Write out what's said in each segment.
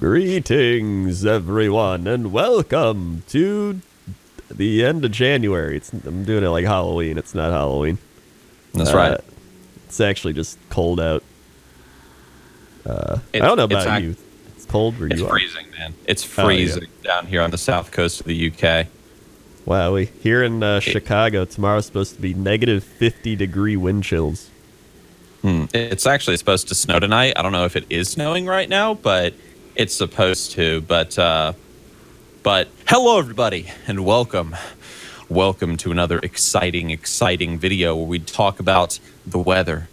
Greetings, everyone, and welcome to the end of January. I'm doing it like Halloween. It's not Halloween. That's right. It's actually just cold out. I don't know about you. It's cold where you are. It's freezing, man. It's freezing down here on the south coast of the UK. Wow, here in Chicago, tomorrow's supposed to be negative 50-degree wind chills. It's actually supposed to snow tonight. I don't know if it is snowing right now, but it's supposed to. But hello, everybody, and welcome. Welcome to another exciting video where we talk about the weather.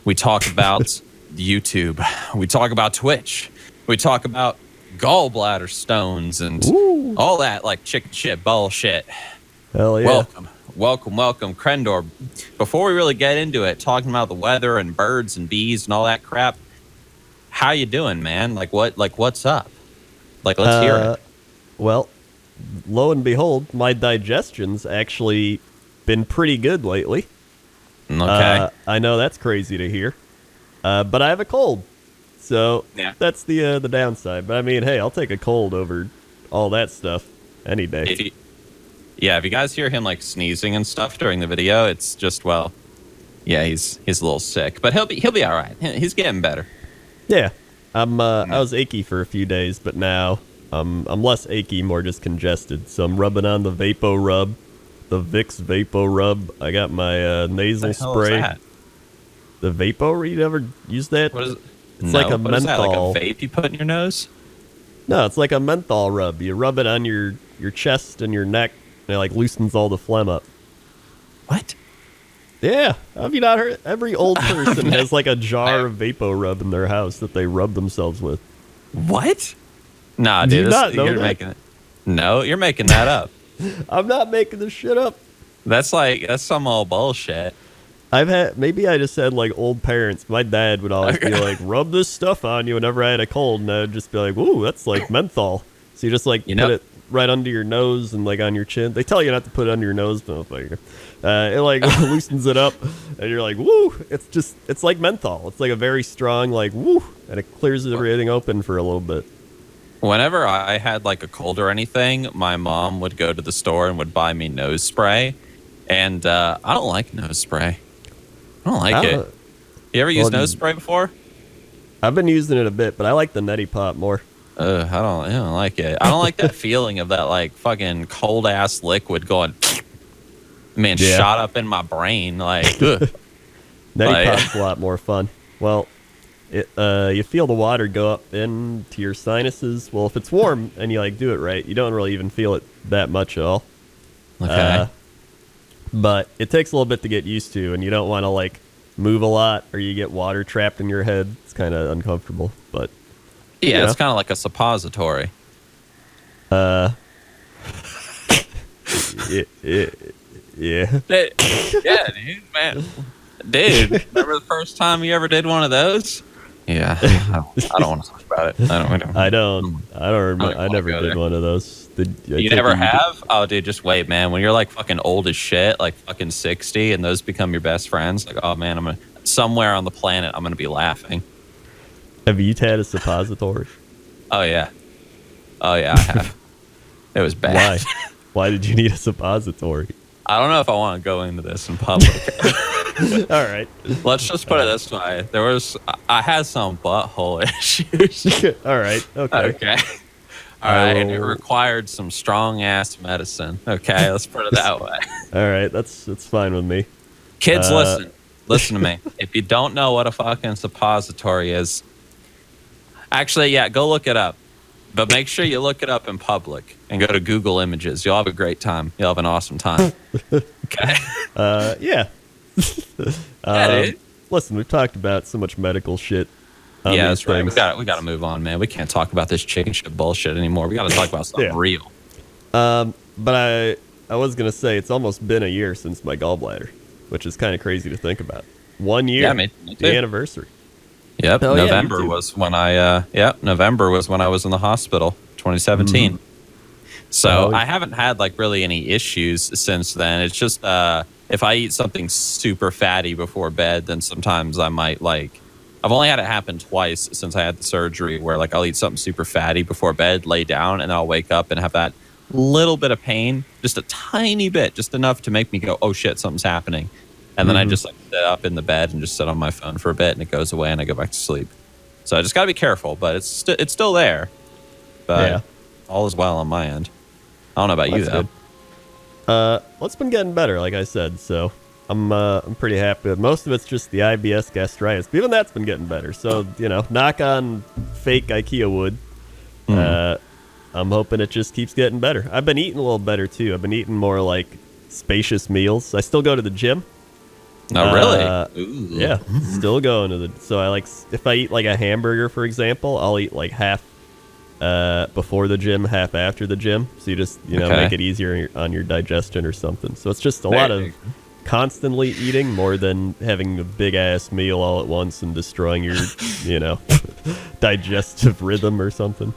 We talk about YouTube. We talk about Twitch. We talk about gallbladder stones and all that like chicken shit bullshit. Hell yeah. Welcome, Crendor. Before we really get into it, talking about the weather and birds and bees and all that crap, how you doing, man? What's up? Let's hear it. Well, lo and behold, my digestion's actually been pretty good lately. Okay. I know that's crazy to hear. But I have a cold. So that's the downside. But I mean, hey, I'll take a cold over all that stuff any day. If you guys hear him like sneezing and stuff during the video, it's just he's a little sick, but he'll be all right. He's getting better. Yeah, I was achy for a few days, but now I'm less achy, more just congested. So I'm rubbing on the Vapo Rub, the Vicks Vapo Rub. I got my nasal spray. Is that? The Vapo, you ever use that? What is it? It's like a menthol. Is that, like a vape you put in your nose? No, it's like a menthol rub. You rub it on your chest and your neck, and it like loosens all the phlegm up. What? Yeah, have you not heard? Every old person has like a jar of Vapo Rub in their house that they rub themselves with. What? Nah, dude, you're making it. No, you're making that up. I'm not making this shit up. That's some old bullshit. Maybe I just had like old parents. My dad would always be like, rub this stuff on you whenever I had a cold, and I'd just be like, ooh, that's like menthol. So you just like put it right under your nose and like on your chin. They tell you not to put it under your nose, but it like loosens it up, and you're like, woo! It's like menthol. It's like a very strong like woo, and it clears everything open for a little bit. Whenever I had like a cold or anything, my mom would go to the store and would buy me nose spray, and I don't like nose spray. I don't like it. You ever used nose spray before? I've been using it a bit, but I like the neti pot more. I don't like it. I don't like that feeling of that like fucking cold ass liquid going, shot up in my brain. Like, neti pot's a lot more fun. Well, you feel the water go up into your sinuses. Well, if it's warm and you like do it right, you don't really even feel it that much at all. Okay. But it takes a little bit to get used to, and you don't want to like move a lot or you get water trapped in your head. It's kind of uncomfortable, but it's kind of like a suppository. Yeah. Yeah, dude, man. Dude, remember the first time you ever did one of those? Yeah, I don't want to talk about it. I never did one of those. You never have? Oh, dude, just wait, man. When you're like fucking old as shit, like fucking 60, and those become your best friends, like, oh man, somewhere on the planet, I'm gonna be laughing. Have you had a suppository? Oh yeah, I have. It was bad. Why did you need a suppository? I don't know if I want to go into this in public. All right. Let's just put it this way. I had some butthole issues. All right. Okay. All right. And it required some strong ass medicine. Okay. Let's put it that way. All right. That's fine with me. Kids, listen to me. If you don't know what a fucking suppository is, actually, go look it up. But make sure you look it up in public and go to Google Images. You'll have a great time. You'll have an awesome time. Okay. Yeah. Dude. Listen, we've talked about so much medical shit. Yeah, that's right. We got to move on, man. We can't talk about this chicken shit bullshit anymore. We got to talk about something real. But I was gonna say it's almost been a year since my gallbladder, which is kind of crazy to think about. 1 year. Yeah, me too. The anniversary. Yep, November was when I was in the hospital, 2017. Mm-hmm. So I haven't had like really any issues since then. It's just if I eat something super fatty before bed, then sometimes I might like I've only had it happen twice since I had the surgery, where like I'll eat something super fatty before bed, lay down, and I'll wake up and have that little bit of pain, just a tiny bit, just enough to make me go, oh shit, something's happening. And then I just like sit up in the bed and just sit on my phone for a bit, and it goes away, and I go back to sleep. So I just got to be careful, but it's still there. But all is well on my end. I don't know about you though. Good. Well, it's been getting better, like I said. So I'm pretty happy. Most of it's just the IBS gastritis, but even that's been getting better. So knock on fake IKEA wood. I'm hoping it just keeps getting better. I've been eating a little better too. I've been eating more like spacious meals. I still go to the gym. Oh, really? Yeah, still going to the. So I like if I eat like a hamburger, for example, I'll eat like half before the gym, half after the gym. So you just make it easier on your digestion or something. So it's just a lot of constantly eating more than having a big ass meal all at once and destroying your digestive rhythm or something.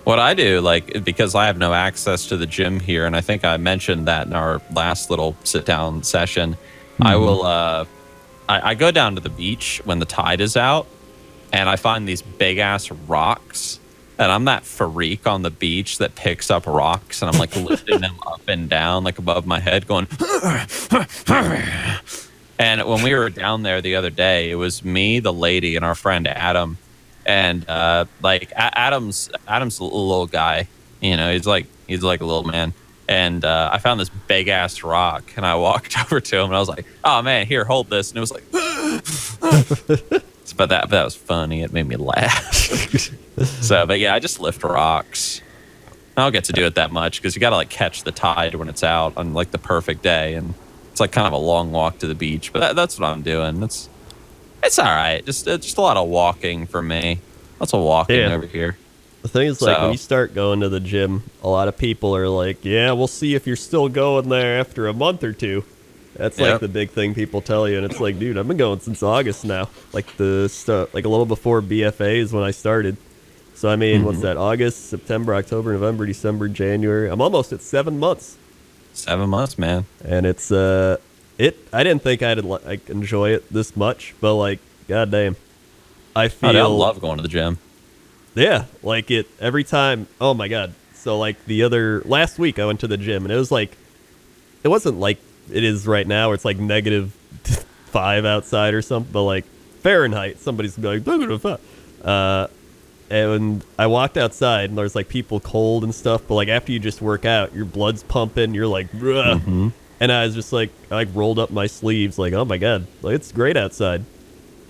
What I do, like, because I have no access to the gym here, and I think I mentioned that in our last little sit-down session, I will, I go down to the beach when the tide is out, and I find these big-ass rocks, and I'm that freak on the beach that picks up rocks, and I'm, like, lifting them up and down, like, above my head, going, and when we were down there the other day, it was me, the lady, and our friend Adam. And Adam's a little guy, he's like a little man. And I found this big ass rock, and I walked over to him, and I was like, "Oh man, here, hold this." And it was like, but that was funny. It made me laugh. So, but yeah, I just lift rocks. I don't get to do it that much because you got to like catch the tide when it's out on like the perfect day, and it's like kind of a long walk to the beach. But that's what I'm doing. It's all right. Just a lot of walking for me. Lots of walking over here. The thing is, like, when you start going to the gym, a lot of people are like, yeah, we'll see if you're still going there after a month or two. That's like the big thing people tell you. And it's like, dude, I've been going since August now. Like like a little before BFA is when I started. So, I mean, what's that? August, September, October, November, December, January. I'm almost at 7 months. 7 months, man. And it's, I didn't think I'd like enjoy it this much, but like, goddamn, I feel. I love going to the gym. Yeah, like it every time. Oh my god! So like last week I went to the gym, and it was like, it wasn't like it is right now, where it's like -5 outside or something, but like Fahrenheit, somebody's gonna be like -5. And I walked outside, and there's like people cold and stuff, but like after you just work out, your blood's pumping, you're like, and I was just like, I rolled up my sleeves, like, oh my god, like it's great outside.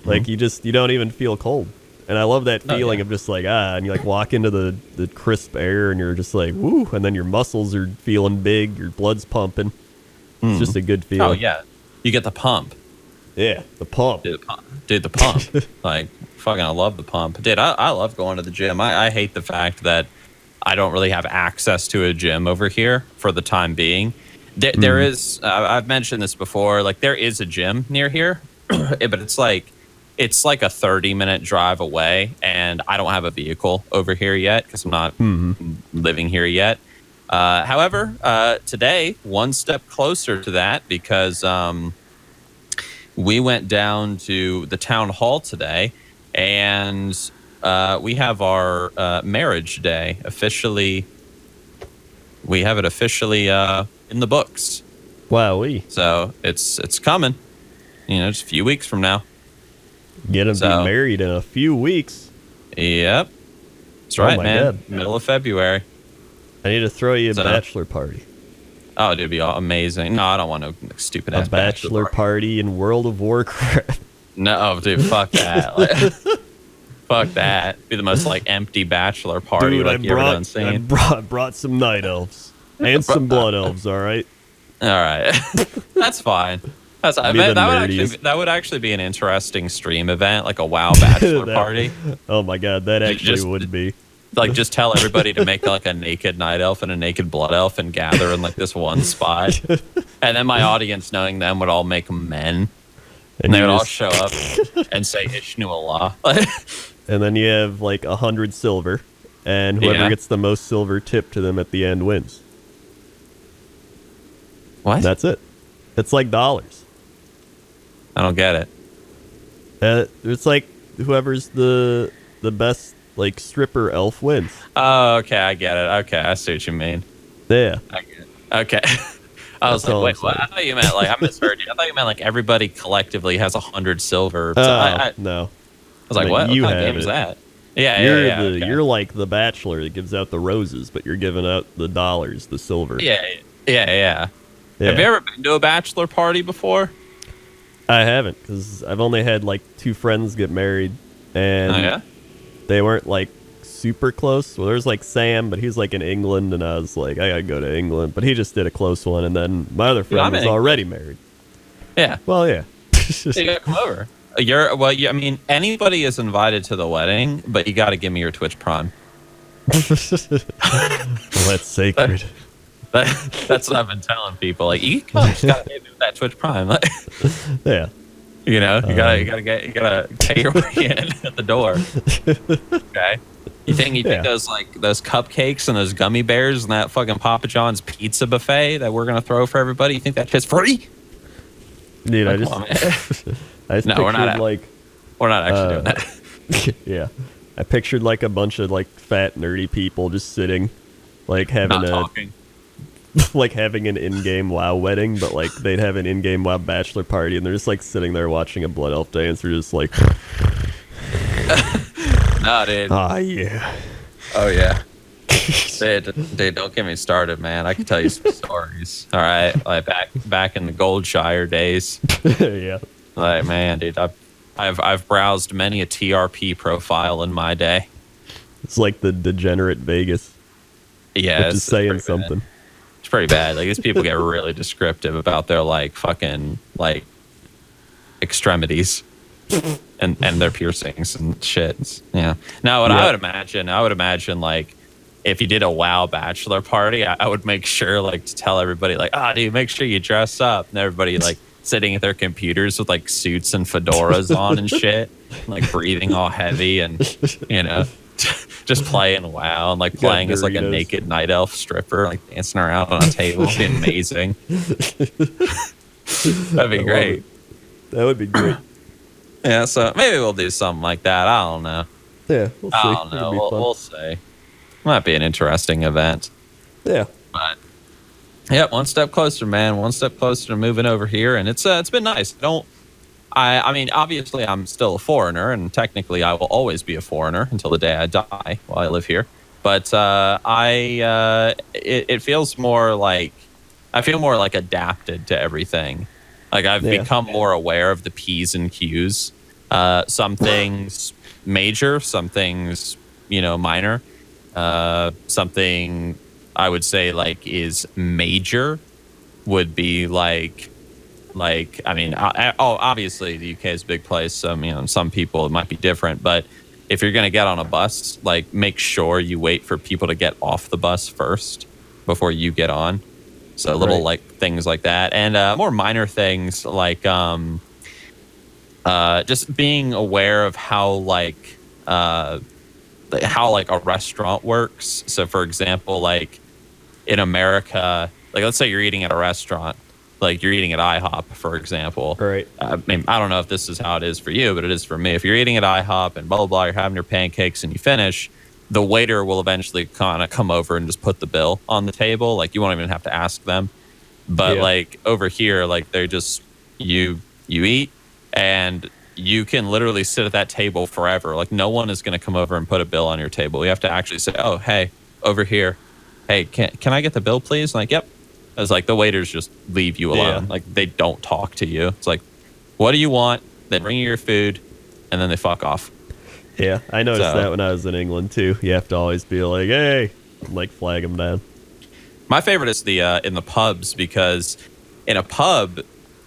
Like you don't even feel cold. And I love that feeling of just like, and you like walk into the crisp air, and you're just like, woo, and then your muscles are feeling big, your blood's pumping. It's just a good feeling. Oh yeah, you get the pump. Yeah, the pump. Dude, the pump. Like, fucking, I love the pump. Dude, I love going to the gym. I hate the fact that I don't really have access to a gym over here for the time being. There is, I've mentioned this before, like there is a gym near here, but it's like a 30-minute drive away, and I don't have a vehicle over here yet because I'm not living here yet. However, today, one step closer to that, because we went down to the town hall today, and we have our marriage day officially. We have it officially in the books. Wowee. So it's coming, just a few weeks from now. Get him to be married in a few weeks. Yep. That's right, man. God. Middle of February. I need to throw you a bachelor party. Oh, it'd be amazing. No, I don't want no stupid ass bachelor party in World of Warcraft. No, dude, fuck that. Fuck that. Be the most like empty bachelor party dude, like you ever done seen. I brought some night elves and some blood elves. All right. All right. That's fine. That would actually be an interesting stream event, like a WoW bachelor party. Oh my god, that actually would be. Like, just tell everybody to make like a naked night elf and a naked blood elf and gather in like this one spot. And then my audience, knowing them, would all make men. And they would all show up and say Ishnu Allah. And then you have like 100 silver, and whoever gets the most silver tipped to them at the end wins. What? That's it. It's like dollars. I don't get it. It's like whoever's the best like stripper elf wins. Oh, okay, I get it. Okay, I see what you mean. Yeah. I get it. Okay. I was like, wait, what? I thought you meant like I misheard you. I thought you meant like everybody collectively has 100 silver. So no. I was like, what? What kind of game is that? Yeah, okay. You're like the bachelor that gives out the roses, but you're giving out the dollars, the silver. Yeah. Have you ever been to a bachelor party before? I haven't, because I've only had like 2 friends get married, and they weren't like super close. Well, there's like Sam, but he's like in England, and I was like, I gotta go to England, but he just did a close one, and then my other friend was already married. Yeah. Well, yeah. You gotta come over. I mean, anybody is invited to the wedding, but you gotta give me your Twitch Prime. Well, that's sacred. That's what I've been telling people. Like, you just gotta give me that Twitch Prime. Like, yeah. You know, you gotta pay your way in at the door. Okay. You think those cupcakes and those gummy bears and that fucking Papa John's pizza buffet that we're gonna throw for everybody? You think that shit's free? Dude, I just no, we're not actually doing that. Yeah, I pictured like a bunch of like fat nerdy people just sitting, like having having an in-game WoW wedding, but like they'd have an in-game WoW bachelor party, and they're just like sitting there watching a blood elf dance. They're just like, nah, dude. Ah, yeah. Oh yeah. Dude, don't get me started, man. I can tell you some stories. All right, like back in the Goldshire days. Yeah. Like, man, dude, I've browsed many a TRP profile in my day. It's like the degenerate Vegas. Yeah, just saying something. Bad. It's pretty bad. Like, these people get really descriptive about their like fucking like extremities and their piercings and shit. Yeah. Now, I would imagine like, if you did a WoW bachelor party, I would make sure like to tell everybody like, dude, make sure you dress up, and everybody like sitting at their computers with like suits and fedoras on and shit, like breathing all heavy and just playing WoW and like playing as like a naked night elf stripper, like dancing around on a table. It'd be amazing. That'd be great. That would be great. Yeah, so maybe we'll do something like that. I don't know. Yeah, we'll see. I don't know. We'll see. Might be an interesting event. Yeah. But yeah, one step closer, man. One step closer to moving over here, and it's been nice. I mean, obviously, I'm still a foreigner, and technically, I will always be a foreigner until the day I die while I live here. But it feels more like I feel more like adapted to everything. Like I've become more aware of the P's and Q's. Some things major, some things minor. Something I would say like is major would be like I mean, obviously the UK is a big place. Some people it might be different, but if you're gonna get on a bus, like make sure you wait for people to get off the bus first before you get on. So little like things like that, and more minor things like just being aware of how a restaurant works. So for example, like in America, like let's say you're eating at a restaurant, like you're eating at IHOP, for example. Right. I mean, I don't know if this is how it is for you, but it is for me. If you're eating at IHOP and blah, blah, blah, you're having your pancakes and you finish, the waiter will eventually kind of come over and just put the bill on the table. Like you won't even have to ask them. But like over here, like they're just, you eat and you can literally sit at that table forever. Like no one is going to come over and put a bill on your table. You have to actually say, oh, hey, over here. Hey, can I get the bill, please? Like, yep. It's like the waiters just leave you alone. Like they don't talk to you. It's like, what do you want? They bring you your food and then they fuck off. Yeah, I noticed that when I was in England too. You have to always be like, hey, like flag them down. My favorite is the in the pubs, because in a pub,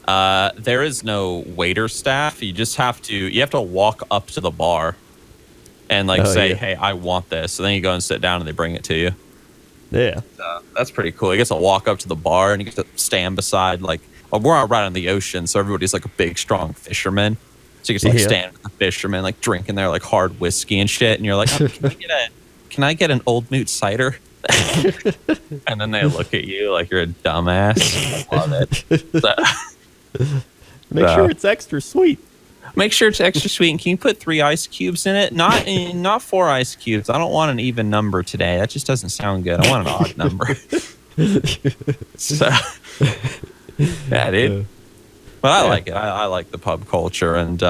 there is no waiter staff. You have to walk up to the bar and say, hey, I want this. And then you go and sit down and they bring it to you. Yeah. That's pretty cool. You get to walk up to the bar and you get to stand beside we're right on the ocean, so everybody's like a big, strong fisherman. So you get to stand with the fisherman, like drinking their like hard whiskey and shit, and you're like, oh, can I get an old Moot cider? And then they look at you like you're a dumbass. I love it. Make sure it's extra sweet. Make sure it's extra sweet. And can you put 3 ice cubes in it? Not 4 ice cubes. I don't want an even number today. That just doesn't sound good. I want an odd number. So, yeah, dude. But I like it. I like the pub culture, and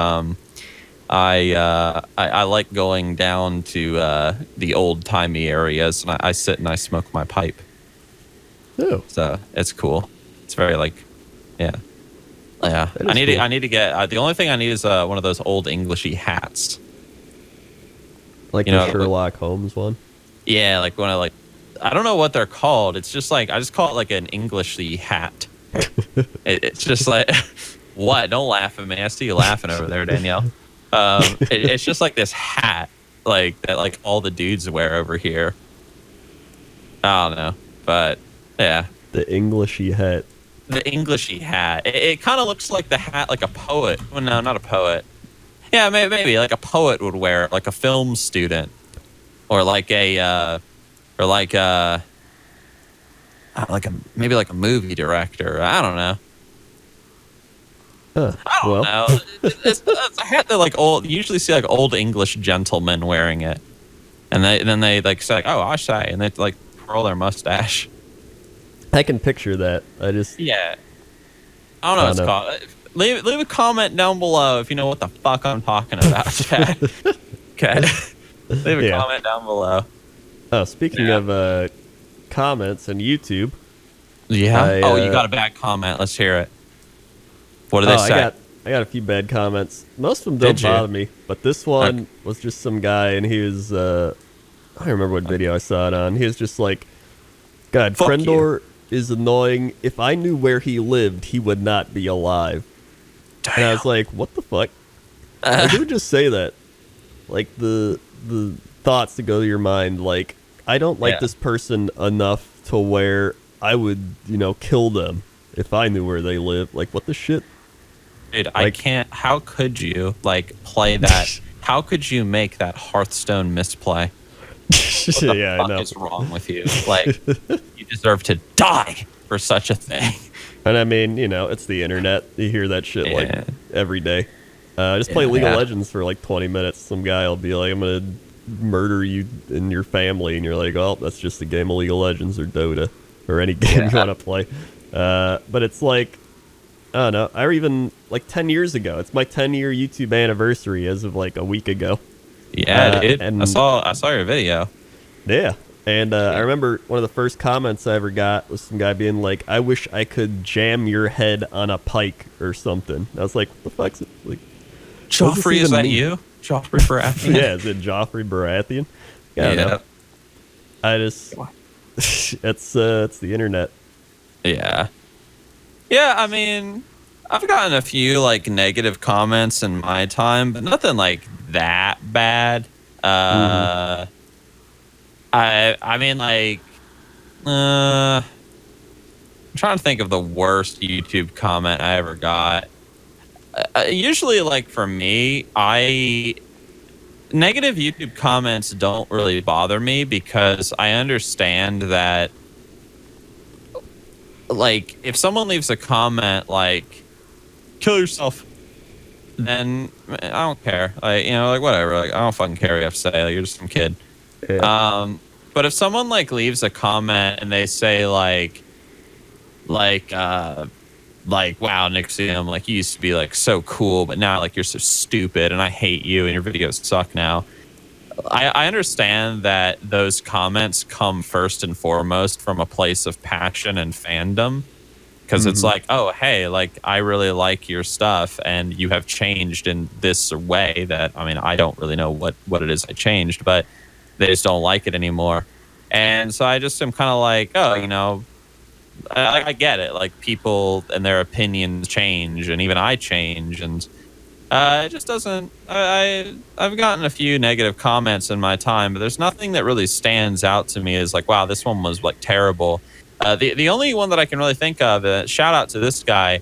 I like going down to the old timey areas, and I sit and I smoke my pipe. Oh, So it's cool. It's very yeah. I need to get the only thing I need is one of those old Englishy hats. like the Sherlock Holmes one. Yeah, like when I don't know what they're called. It's just like I just call it like an Englishy hat. It's just like what? Don't laugh at me. I see you laughing over there, Danielle. It's just like this hat, like that, like all the dudes wear over here. I don't know, but yeah, The Englishy hat. the Englishy hat. It kind of looks like the hat like a poet. Well, no, not a poet. Yeah, maybe like a poet would wear it, like a film student, or like maybe like a movie director. I don't know. I don't know. It's a hat that like old. You usually see like old English gentlemen wearing it, and then they like say, "Oh, I say," and they like twirl their mustache. I can picture that. I just Yeah. I don't know what it's called. Leave a comment down below if you know what the fuck I'm talking about, Chad. Okay. Leave a comment down below. Oh, speaking of comments and YouTube. Yeah. You got a bad comment. Let's hear it. What do they say? I got a few bad comments. Most of them don't bother me, but this one was just some guy, and he was I don't remember what video I saw it on. He was just like, God, Crendor is annoying. If I knew where he lived, he would not be alive. Damn. And I was like, what the fuck? Like, who would just say that? Like, the thoughts that go to your mind, like, I don't like this person enough to where I would, kill them if I knew where they live. Like, what the shit? Dude, I can't. How could you, play that? How could you make that Hearthstone misplay? What the fuck is wrong with you? Like, you deserve to die for such a thing. And I mean, it's the internet. You hear that shit every day. Just play League of Legends for 20 minutes. Some guy will be like, I'm going to murder you and your family. And you're like, oh, that's just a game of League of Legends or Dota or any game you want to play. But it's like, I don't know. I even 10 years ago. It's my 10-year YouTube anniversary as of a week ago. Yeah, dude. And I saw your video. Yeah. And I remember one of the first comments I ever got was some guy being like, I wish I could jam your head on a pike or something. I was like, what the fuck's it? Like, Joffrey, is that you? Joffrey Baratheon? Yeah, is it Joffrey Baratheon? Yeah. I just, it's the internet. Yeah. Yeah, I mean, I've gotten a few negative comments in my time, but nothing that bad. I mean, I'm trying to think of the worst YouTube comment I ever got. Usually, for me, negative YouTube comments don't really bother me because I understand that, if someone leaves a comment kill yourself, then I don't care. Whatever. I don't fucking care what you have to say. You're just some kid. Yeah. But if someone leaves a comment and they say wow, Nixxiom, you used to be so cool, but now you're so stupid and I hate you and your videos suck now. I understand that those comments come first and foremost from a place of passion and fandom, because it's oh, hey, I really like your stuff and you have changed in this way that, I mean, I don't really know what it is I changed, but they just don't like it anymore. And so I just am kind of I get it. People and their opinions change, and even I change, and it just doesn't. I've gotten a few negative comments in my time, but there's nothing that really stands out to me as wow, this one was terrible. The only one that I can really think of, shout out to this guy,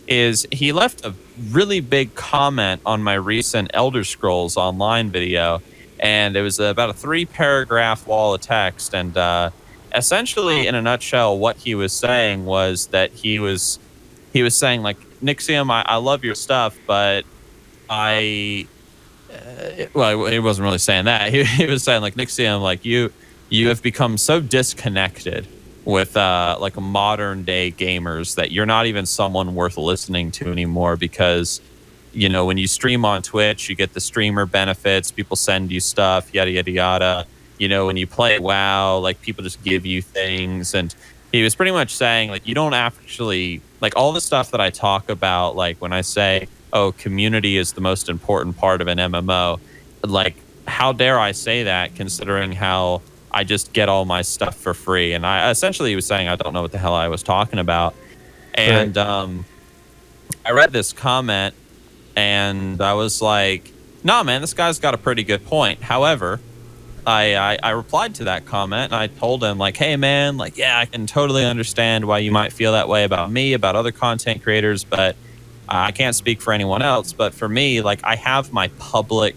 is he left a really big comment on my recent Elder Scrolls Online video, and it was about a 3-paragraph wall of text, and essentially, in a nutshell, what he was saying was that he was saying Nixxiom, I love your stuff, but well, he wasn't really saying that. He was saying like, Nixxiom, like you have become so disconnected with like modern day gamers that you're not even someone worth listening to anymore, because when you stream on Twitch, you get the streamer benefits, people send you stuff, yada yada yada. When you play WoW, like people just give you things. And he was pretty much saying like, you don't actually, like, all the stuff that I talk about, like when I say, oh, community is the most important part of an MMO, like, how dare I say that, considering how I just get all my stuff for free. And I essentially was saying I don't know what the hell I was talking about. And I read this comment and I was like, nah, man, this guy's got a pretty good point. However, I replied to that comment and I told him like, hey man, like, yeah, I can totally understand why you might feel that way about me, about other content creators, but I can't speak for anyone else. But for me, like, I have my public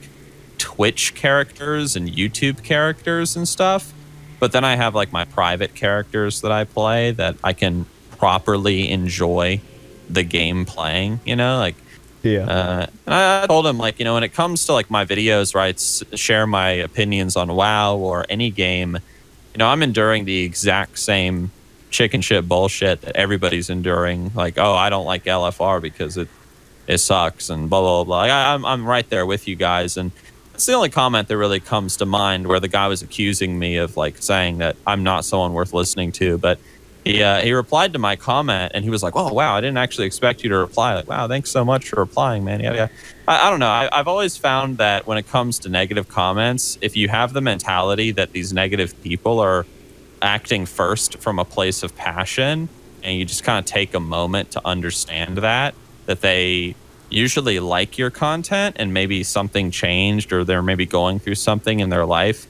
Twitch characters and YouTube characters and stuff, but then I have like my private characters that I play that I can properly enjoy the game playing, like. Yeah. I told him, like, when it comes to like my videos where I share my opinions on WoW or any game, I'm enduring the exact same chicken shit bullshit that everybody's enduring. Like, oh, I don't like LFR because it sucks and blah blah blah. Like, I'm right there with you guys, and it's the only comment that really comes to mind where the guy was accusing me of like saying that I'm not someone worth listening to. But he replied to my comment and he was like, oh wow, I didn't actually expect you to reply. Like, wow, thanks so much for replying, man. Yeah. I don't know. I've always found that when it comes to negative comments, if you have the mentality that these negative people are acting first from a place of passion, and you just kind of take a moment to understand that they usually like your content and maybe something changed or they're maybe going through something in their life,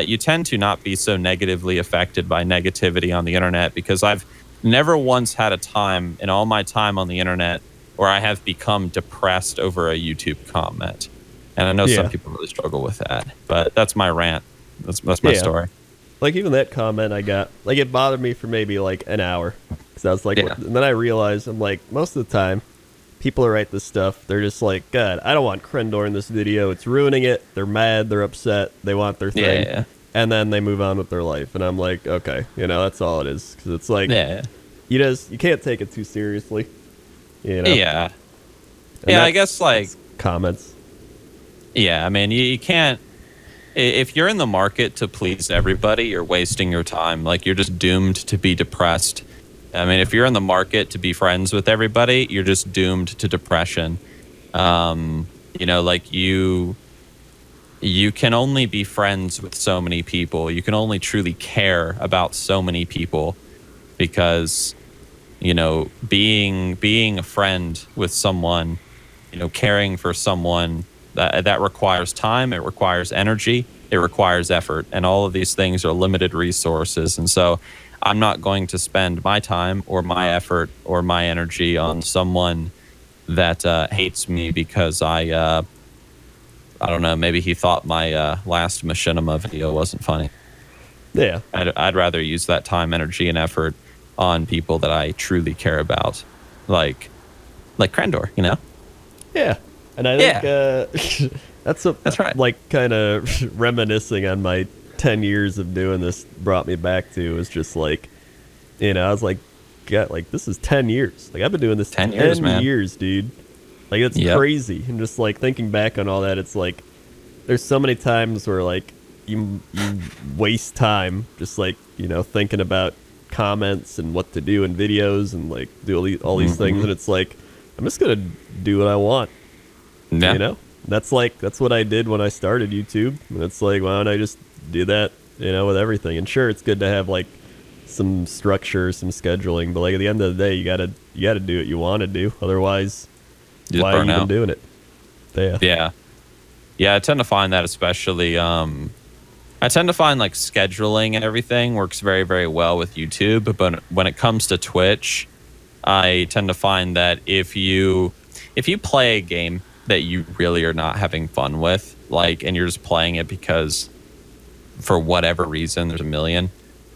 you tend to not be so negatively affected by negativity on the internet, because I've never once had a time in all my time on the internet where I have become depressed over a YouTube comment. And I know some people really struggle with that, but that's my rant. That's my story. Like, even that comment I got, like, it bothered me for maybe like an hour. Because I was like, and then I realized, I'm like, most of the time, people who write this stuff, they're just like, God, I don't want Crendor in this video. It's ruining it. They're mad. They're upset. They want their thing. Yeah. And then they move on with their life. And I'm like, okay, that's all it is. Because it's like, you can't take it too seriously. Yeah. And I guess, like, comments. Yeah, I mean, you can't. If you're in the market to please everybody, you're wasting your time. Like, you're just doomed to be depressed. I mean, if you're in the market to be friends with everybody, you're just doomed to depression. Like, you can only be friends with so many people. You can only truly care about so many people, because, being a friend with someone, caring for someone, that requires time, it requires energy, it requires effort, and all of these things are limited resources. And so I'm not going to spend my time or my effort or my energy on someone that hates me because I don't know, maybe he thought my last Machinima video wasn't funny. Yeah. I'd rather use that time, energy, and effort on people that I truly care about, like Crendor, Yeah. And I think that's right. Like, kind of reminiscing on my 10 years of doing this brought me back to, is just like, I was like, God, like, this is 10 years. Like, I've been doing this 10 years, man. Years, dude. Like, it's crazy. And just like thinking back on all that, it's like, there's so many times where like you waste time just like, thinking about comments and what to do in videos and like do all these things. And it's like, I'm just going to do what I want. Yeah. That's what I did when I started YouTube. And it's like, why don't I just do that, with everything? And sure, it's good to have like some structure, some scheduling, but like at the end of the day, you gotta do what you want to do. Otherwise, why are you even doing it? Yeah. I tend to find that, especially I tend to find like scheduling and everything works very, very well with YouTube, but when it comes to Twitch, I tend to find that if you play a game that you really are not having fun with, like, and you're just playing it because for whatever reason, there's a million.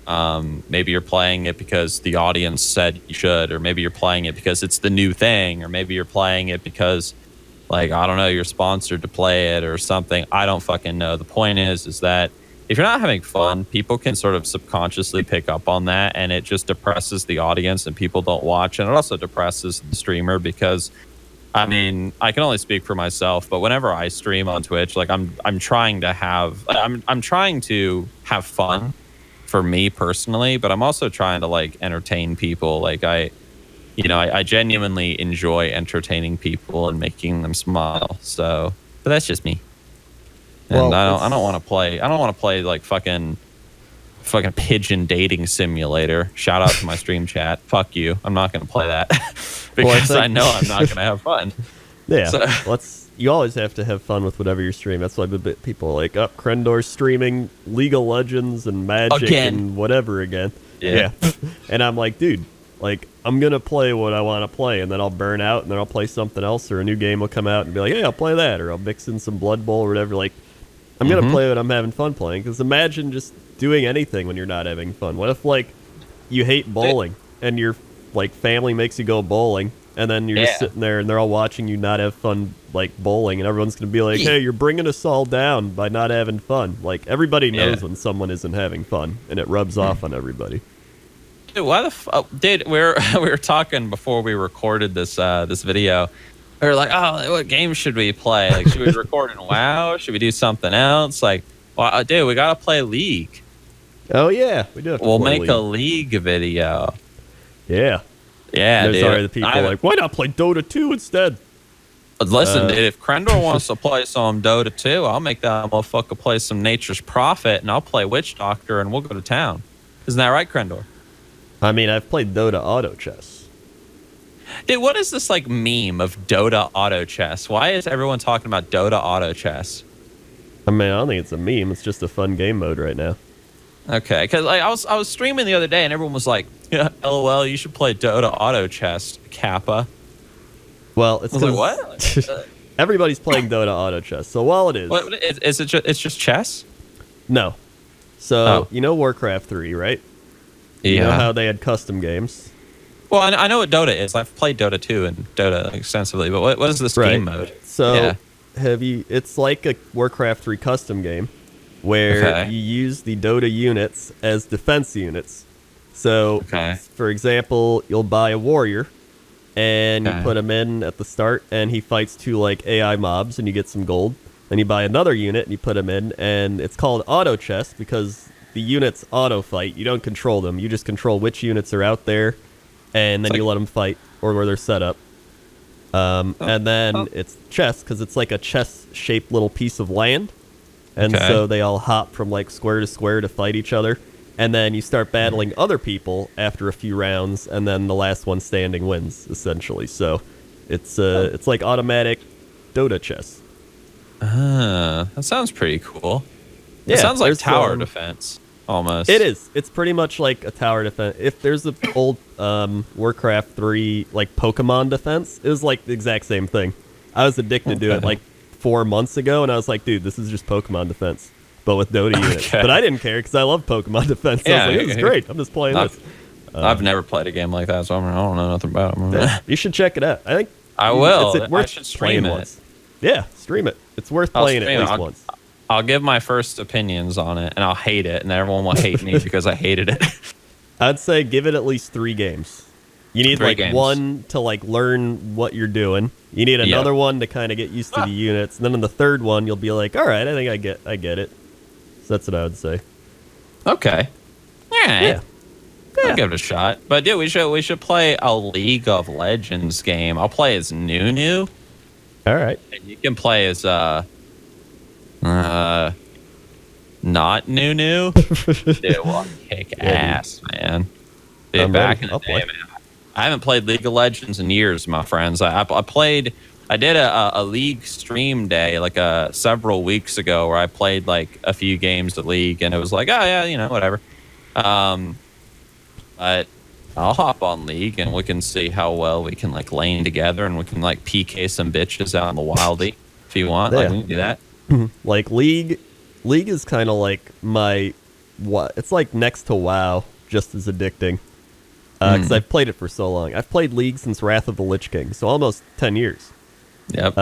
Maybe you're playing it because the audience said you should, or maybe you're playing it because it's the new thing, or maybe you're playing it because like, I don't know, you're sponsored to play it or something. I don't fucking know. The point is that if you're not having fun, people can sort of subconsciously pick up on that, and it just depresses the audience and people don't watch. And it also depresses the streamer because, I mean, I can only speak for myself, but whenever I stream on Twitch, like I'm trying to have fun for me personally, but I'm also trying to like entertain people. Like I genuinely enjoy entertaining people and making them smile. So, but that's just me. And I don't want to play. I don't want to play like fucking pigeon dating simulator. Shout out to my stream chat. Fuck you. I'm not going to play that because I know I'm not going to have fun. Yeah. So. You always have to have fun with whatever you stream. That's why people are like, Crendor streaming League of Legends and Magic and whatever again. Yeah. And I'm like, dude, like, I'm going to play what I want to play, and then I'll burn out, and then I'll play something else, or a new game will come out and be like, hey, I'll play that, or I'll mix in some Blood Bowl or whatever. Like, I'm going to play what I'm having fun playing, because imagine just doing anything when you're not having fun. What if, like, you hate bowling, and your, like, family makes you go bowling, and then you're just sitting there, and they're all watching you not have fun, like, bowling, and everyone's going to be like, hey, you're bringing us all down by not having fun. Like, everybody knows when someone isn't having fun, and it rubs off on everybody. Dude, why the fuck? Dude, we were talking before we recorded this this video. We were like, oh, what game should we play? Like, should we record in WoW? Should we do something else? Like, well, dude, we gotta play League. Oh yeah, we do. We'll make a League video. Yeah, yeah. There's already the people like, why not play Dota 2 instead? Listen, dude, if Crendor wants to play some Dota 2, I'll make that motherfucker play some Nature's Prophet, and I'll play Witch Doctor, and we'll go to town. Isn't that right, Crendor? I mean, I've played Dota Auto Chess. Dude, what is this, like, meme of Dota Auto Chess? Why is everyone talking about Dota Auto Chess? I mean, I don't think it's a meme. It's just a fun game mode right now. Okay, because like, I was streaming the other day, and everyone was like, yeah, LOL, you should play Dota Auto Chess, Kappa. Well, it's like, what? Everybody's playing Dota Auto Chess. So while it is... What, is it it's just chess? No. So, you know Warcraft 3, right? Yeah. You know how they had custom games? Well, I know what Dota is. I've played Dota 2 and Dota extensively, but what is this game mode? So, it's like a Warcraft 3 custom game where you use the Dota units as defense units. So, for example, you'll buy a warrior, and you put him in at the start, and he fights 2 like AI mobs, and you get some gold. Then you buy another unit, and you put him in, and it's called auto chess because the units auto fight. You don't control them. You just control which units are out there, and then you let them fight or where they're set up. And then it's chess because it's like a chess-shaped little piece of land. And so they all hop from like square to fight each other. And then you start battling other people after a few rounds, and then the last one standing wins, essentially. So it's like automatic Dota chess. That sounds pretty cool. Yeah, it sounds like tower defense, almost. It is. It's pretty much like a tower defense. If there's an old Warcraft 3 like Pokemon defense, it was like the exact same thing. I was addicted to it like 4 months ago, and I was like, dude, this is just Pokemon defense, but with Dota units. But I didn't care because I love Pokemon defense. So I was like, this is great. I'm just playing this. I've never played a game like that, so I don't know nothing about it. You should check it out. I think I will. It's worth I should stream it. Once. Yeah, stream it. It's worth playing at least once. I'll give my first opinions on it, and I'll hate it, and everyone will hate me because I hated it. I'd say give it at least 3 games. You need one to like learn what you're doing. You need another one to kind of get used to the units, and then in the third one, you'll be like, all right, I think I get it. So that's what I would say. Okay. All right. Yeah. I'll give it a shot. But yeah, we should play a League of Legends game. I'll play as Nunu. All right. And you can play as not Nunu. Dude, we'll kick ass, man. Dude, back in the day, man. I haven't played League of Legends in years, my friends. I did a League stream day like several weeks ago where I played like a few games of League, and it was like, oh yeah, whatever. But I'll hop on League and we can see how well we can like lane together, and we can like PK some bitches out in the wildy if you want. Like we can do that. Like League is kind of like it's like next to WoW, just as addicting. Because I've played it for so long. I've played League since Wrath of the Lich King, so almost 10 years. Yep.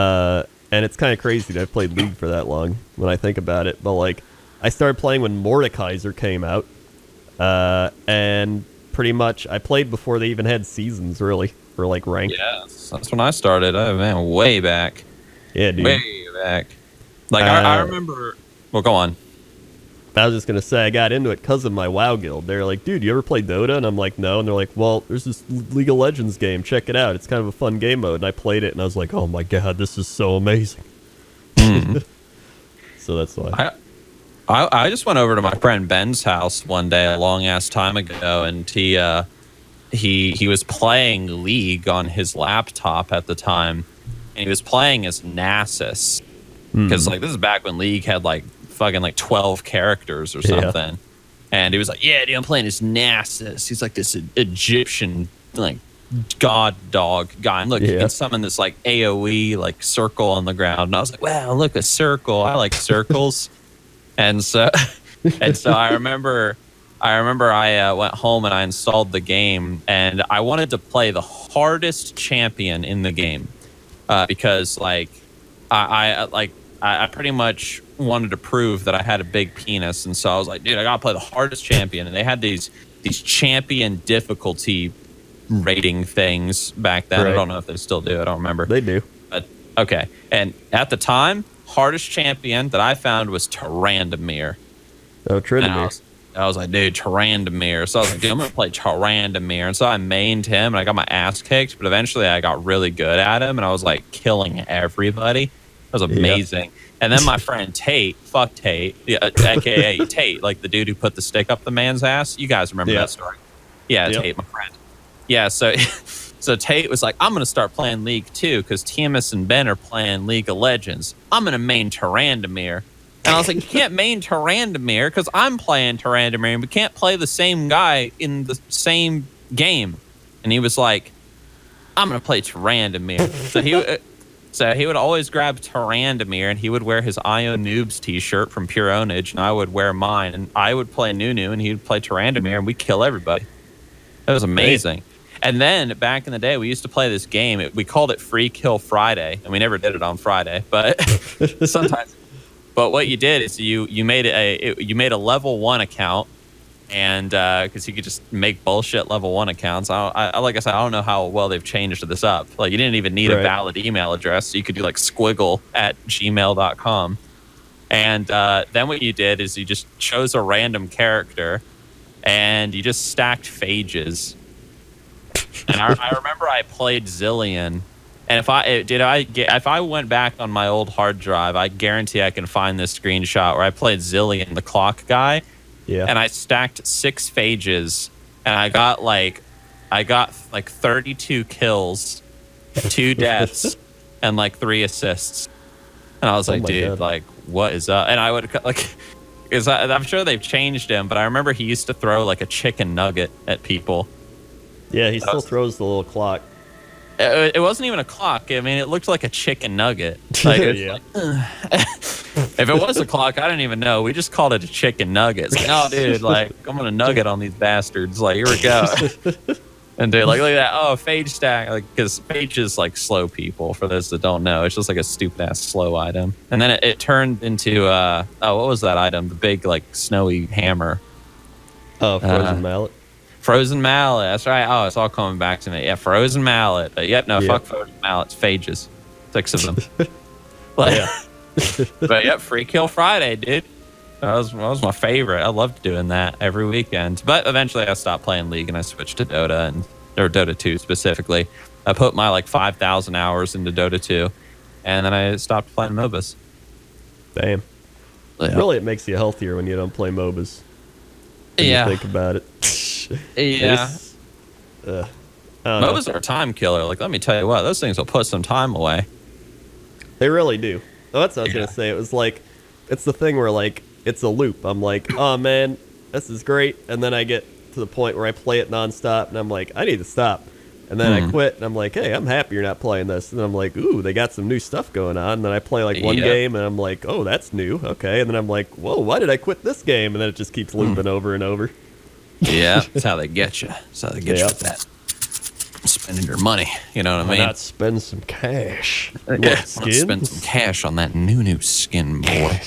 And it's kind of crazy that I've played League for that long when I think about it. But like, I started playing when Mordekaiser came out, and pretty much I played before they even had seasons, really, for like rank. Yeah, that's when I started. Oh man, way back. Yeah, dude. Way back. Like I remember. Well, go on. I was just gonna say I got into it because of my WoW guild. They're like, dude, you ever play Dota? And I'm like, no. And they're like, well, there's this League of Legends game. Check it out. It's kind of a fun game mode. And I played it, and I was like, oh my god, this is so amazing. So that's why. I just went over to my friend Ben's house one day a long ass time ago, and he was playing League on his laptop at the time, and he was playing as Nasus because like this is back when League had like fucking like 12 characters or something. Yeah. And he was like, yeah, dude, I'm playing as Nasus. He's like this Egyptian like god dog guy. And look, you can summon this like AoE like circle on the ground. And I was like, wow, look, a circle. I like circles. and so I remember I went home and I installed the game, and I wanted to play the hardest champion in the game because like I pretty much wanted to prove that I had a big penis, and so I was like, dude, I gotta play the hardest champion. And they had these champion difficulty rating things back then. Right. I don't know if they still do. I don't remember. They do. But okay. And at the time, hardest champion that I found was Tyrandamere. Oh, Tryndamere. I was like, dude, Tyrandamere. So I was like, dude, I'm gonna play Tyrandamere. And so I mained him, and I got my ass kicked. But eventually, I got really good at him, and I was like killing everybody. It was amazing. Yep. And then my friend Tate, fuck Tate, aka Tate, like the dude who put the stick up the man's ass. You guys remember that story? Yeah, Tate, my friend. Yeah, so Tate was like, I'm going to start playing League too, because Tiamus and Ben are playing League of Legends. I'm going to main Tyrandamere. And I was like, you can't main Tyrandamere because I'm playing Tyrandamere, and we can't play the same guy in the same game. And he was like, I'm going to play Tyrandamere. So he would always grab Tyrandamere, and he would wear his IO Noobs t-shirt from Pure Ownage, and I would wear mine, and I would play Nunu, and he would play Tyrandamere, and we'd kill everybody. It was amazing. And then back in the day, we used to play this game. We called it Free Kill Friday, and we never did it on Friday, but sometimes. But what you did is you made a level 1 account, and because you could just make bullshit level 1 accounts. I like I said, I don't know how well they've changed this up. Like you didn't even need a valid email address, so you could do like squiggle@gmail.com. And then what you did is you just chose a random character, and you just stacked phages. And I remember I played Zillion, and if I went back on my old hard drive, I guarantee I can find this screenshot where I played Zillion, the clock guy. Yeah. And I stacked 6 phages, and I got like 32 kills, 2 deaths, and like 3 assists. And I was like, dude, God. Like, what is up? And I would like, because I'm sure they've changed him, but I remember he used to throw like a chicken nugget at people. Yeah, he still throws the little clock. It wasn't even a clock. I mean, it looked like a chicken nugget. Like, like, if it was a clock, I didn't even know. We just called it a chicken nugget. It's like, oh, dude, like, I'm going to nugget on these bastards. Like, here we go. And dude, like, look at that. Oh, phage stack. Like, because phage is like slow people, for those that don't know. It's just like a stupid ass slow item. And then it turned into, what was that item? The big, like, snowy hammer. Oh, frozen mallet. Frozen mallet, that's right. Oh, it's all coming back to me. Yeah, frozen mallet. Fuck frozen mallets, phages. 6 of them. But yep, Free Kill Friday, dude. That was my favorite. I loved doing that every weekend. But eventually I stopped playing League and I switched to Dota, or Dota 2 specifically. I put my like 5,000 hours into Dota 2, and then I stopped playing MOBAs. Damn. Yeah. Really, it makes you healthier when you don't play MOBAs. When you think about it. Yeah. MOBAs are a time killer. Like, let me tell you what, those things will put some time away. They really do. Oh, that's what I was going to say. It was like, it's the thing where, like, it's a loop. I'm like, oh, man, this is great. And then I get to the point where I play it nonstop, and I'm like, I need to stop. And then I quit, and I'm like, hey, I'm happy you're not playing this. And I'm like, ooh, they got some new stuff going on. And then I play, like, one game, and I'm like, oh, that's new. Okay. And then I'm like, whoa, why did I quit this game? And then it just keeps looping over and over. Yeah, that's how they get you. That's how they get you with that. spending your money. You know what I Why mean? not spend some cash? Yeah, What, skins? spend some cash on that new skin, boy.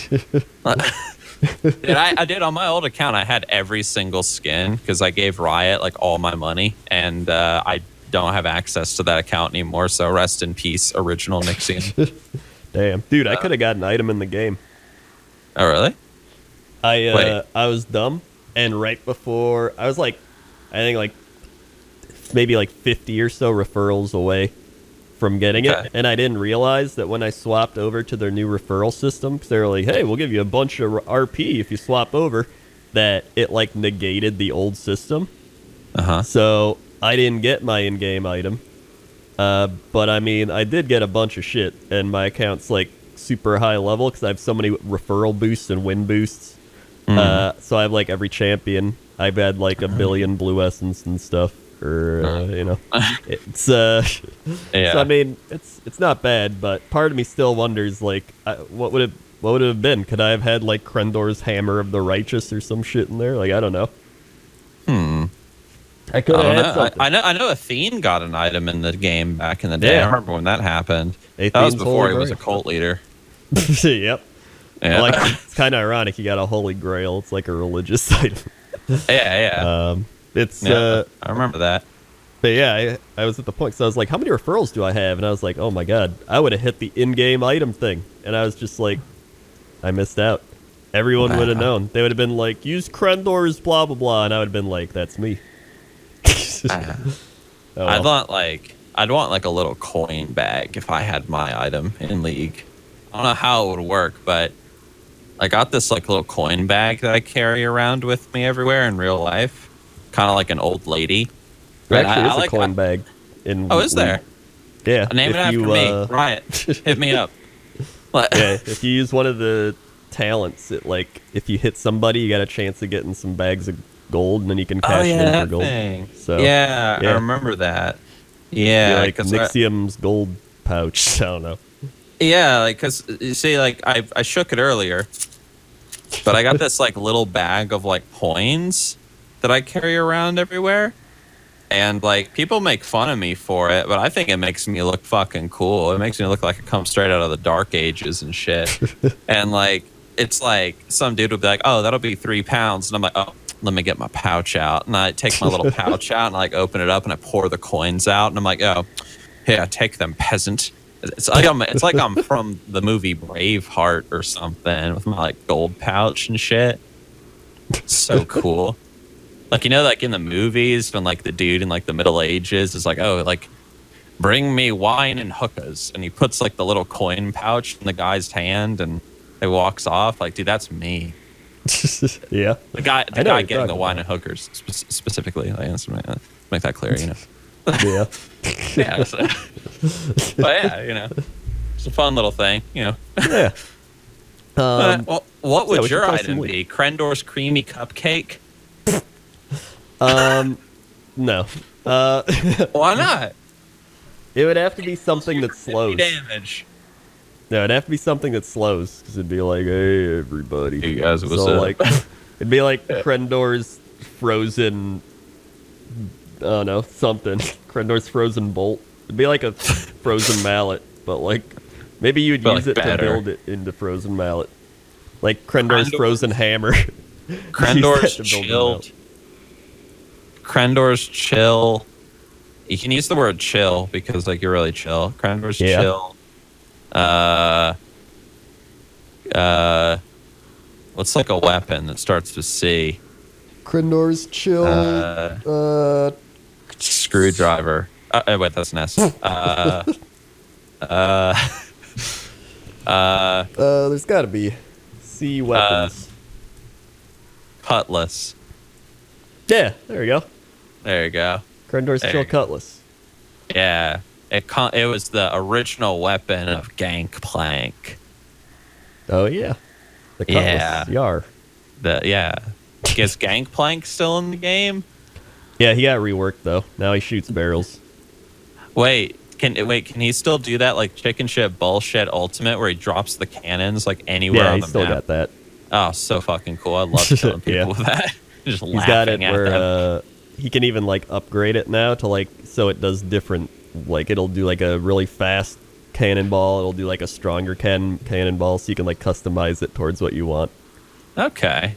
Dude, I did on my old account. I had every single skin because I gave Riot like all my money, and I don't have access to that account anymore. So rest in peace, original Nixxiom. Damn, dude, I could have got an item in the game. Oh, really? I was dumb, and right before I was like, I think like maybe like 50 or so referrals away from getting it, and I didn't realize that when I swapped over to their new referral system, because they were like, hey, we'll give you a bunch of RP if you swap over, that it like negated the old system. So I didn't get my in-game item, but I mean, I did get a bunch of shit, and my account's like super high level because I have so many referral boosts and win boosts. So I have like every champion. I've had like a billion blue essence and stuff. Or you know, it's yeah. So I mean, it's not bad, but part of me still wonders like, what would it have been? Could I have had like Crendor's Hammer of the Righteous or some shit in there? Like, I don't know. I could have had something. I know Athene got an item in the game back in the day. Yeah. I remember when that happened. Athene's that was before he Holy was a Grail. cult leader. Yep. Yeah. Like, it's kind of ironic. He got a Holy Grail. It's like a religious item. Yeah. It's I remember that. But yeah, I was at the point, so I was like, how many referrals do I have? And I was like, oh my god, I would have hit the in-game item thing. And I was just like, I missed out. Everyone would have known. They would have been like, use Crendor's blah, blah, blah. And I would have been like, that's me. Oh, well. I'd want like a little coin bag if I had my item in League. I don't know how it would work, but I got this like little coin bag that I carry around with me everywhere in real life. Kind of like an old lady. There actually is a coin bag. Is there? Yeah. Name it after me. Riot. Hit me up. Yeah, if you use one of the talents, it like if you hit somebody, you got a chance of getting some bags of gold, and then you can cash in for gold. Thing. So yeah, I remember that. Yeah, like Nixxiom's gold pouch. I don't know. Yeah, like because you see, like I shook it earlier, but I got this like little bag of like coins that I carry around everywhere. And, like, people make fun of me for it, but I think it makes me look fucking cool. It makes me look like I come straight out of the Dark Ages and shit. And, like, it's like some dude would be like, oh, that'll be £3. And I'm like, oh, let me get my pouch out. And I take my little pouch out and, like, open it up and I pour the coins out. And I'm like, oh, yeah, take them, peasant. It's like I'm from the movie Braveheart or something with my, like, gold pouch and shit. So cool. Like, you know, like in the movies when like the dude in like the Middle Ages is like, oh, like bring me wine and hookahs. And he puts like the little coin pouch in the guy's hand and he walks off. Like, dude, that's me. Yeah. The guy getting the wine and hookers specifically. Like, let's make that clear, you know. Yeah. Yeah. So, but yeah, you know, it's a fun little thing, you know. Yeah. Well, what would your play item be? Crendor's creamy cupcake? No. Why not? It would have to be something that slows. Damage. No, it'd have to be something that slows, because it'd be like, hey, everybody. Hey guys, what's so, up? like, it'd be like Crendor's frozen, I don't know, something. Crendor's frozen bolt. It'd be like a frozen mallet, but like, maybe you'd use it to build it into frozen mallet. Like Crendor's frozen hammer. Crendor's chilled. Crendor's chill. You can use the word chill because like you're really chill. Crendor's chill. What's like a weapon that starts with C? Crendor's chill. Screwdriver. Wait, that's an S. There's got to be C weapons. Cutlass. Yeah, there you go. There you go. Crendor's chill cutlass. Yeah, it was the original weapon of Gangplank. Oh yeah, the cutlass. Yar. Is Gangplank still in the game? Yeah, he got reworked though. Now he shoots barrels. Wait, can he still do that like chicken shit bullshit ultimate where he drops the cannons like anywhere on the map? Yeah, he still got that. Oh, so fucking cool. I love killing people with that. Just he's got it where he can even like upgrade it now to like so it does different. Like it'll do like a really fast cannonball. It'll do like a stronger cannonball, so you can like customize it towards what you want. Okay.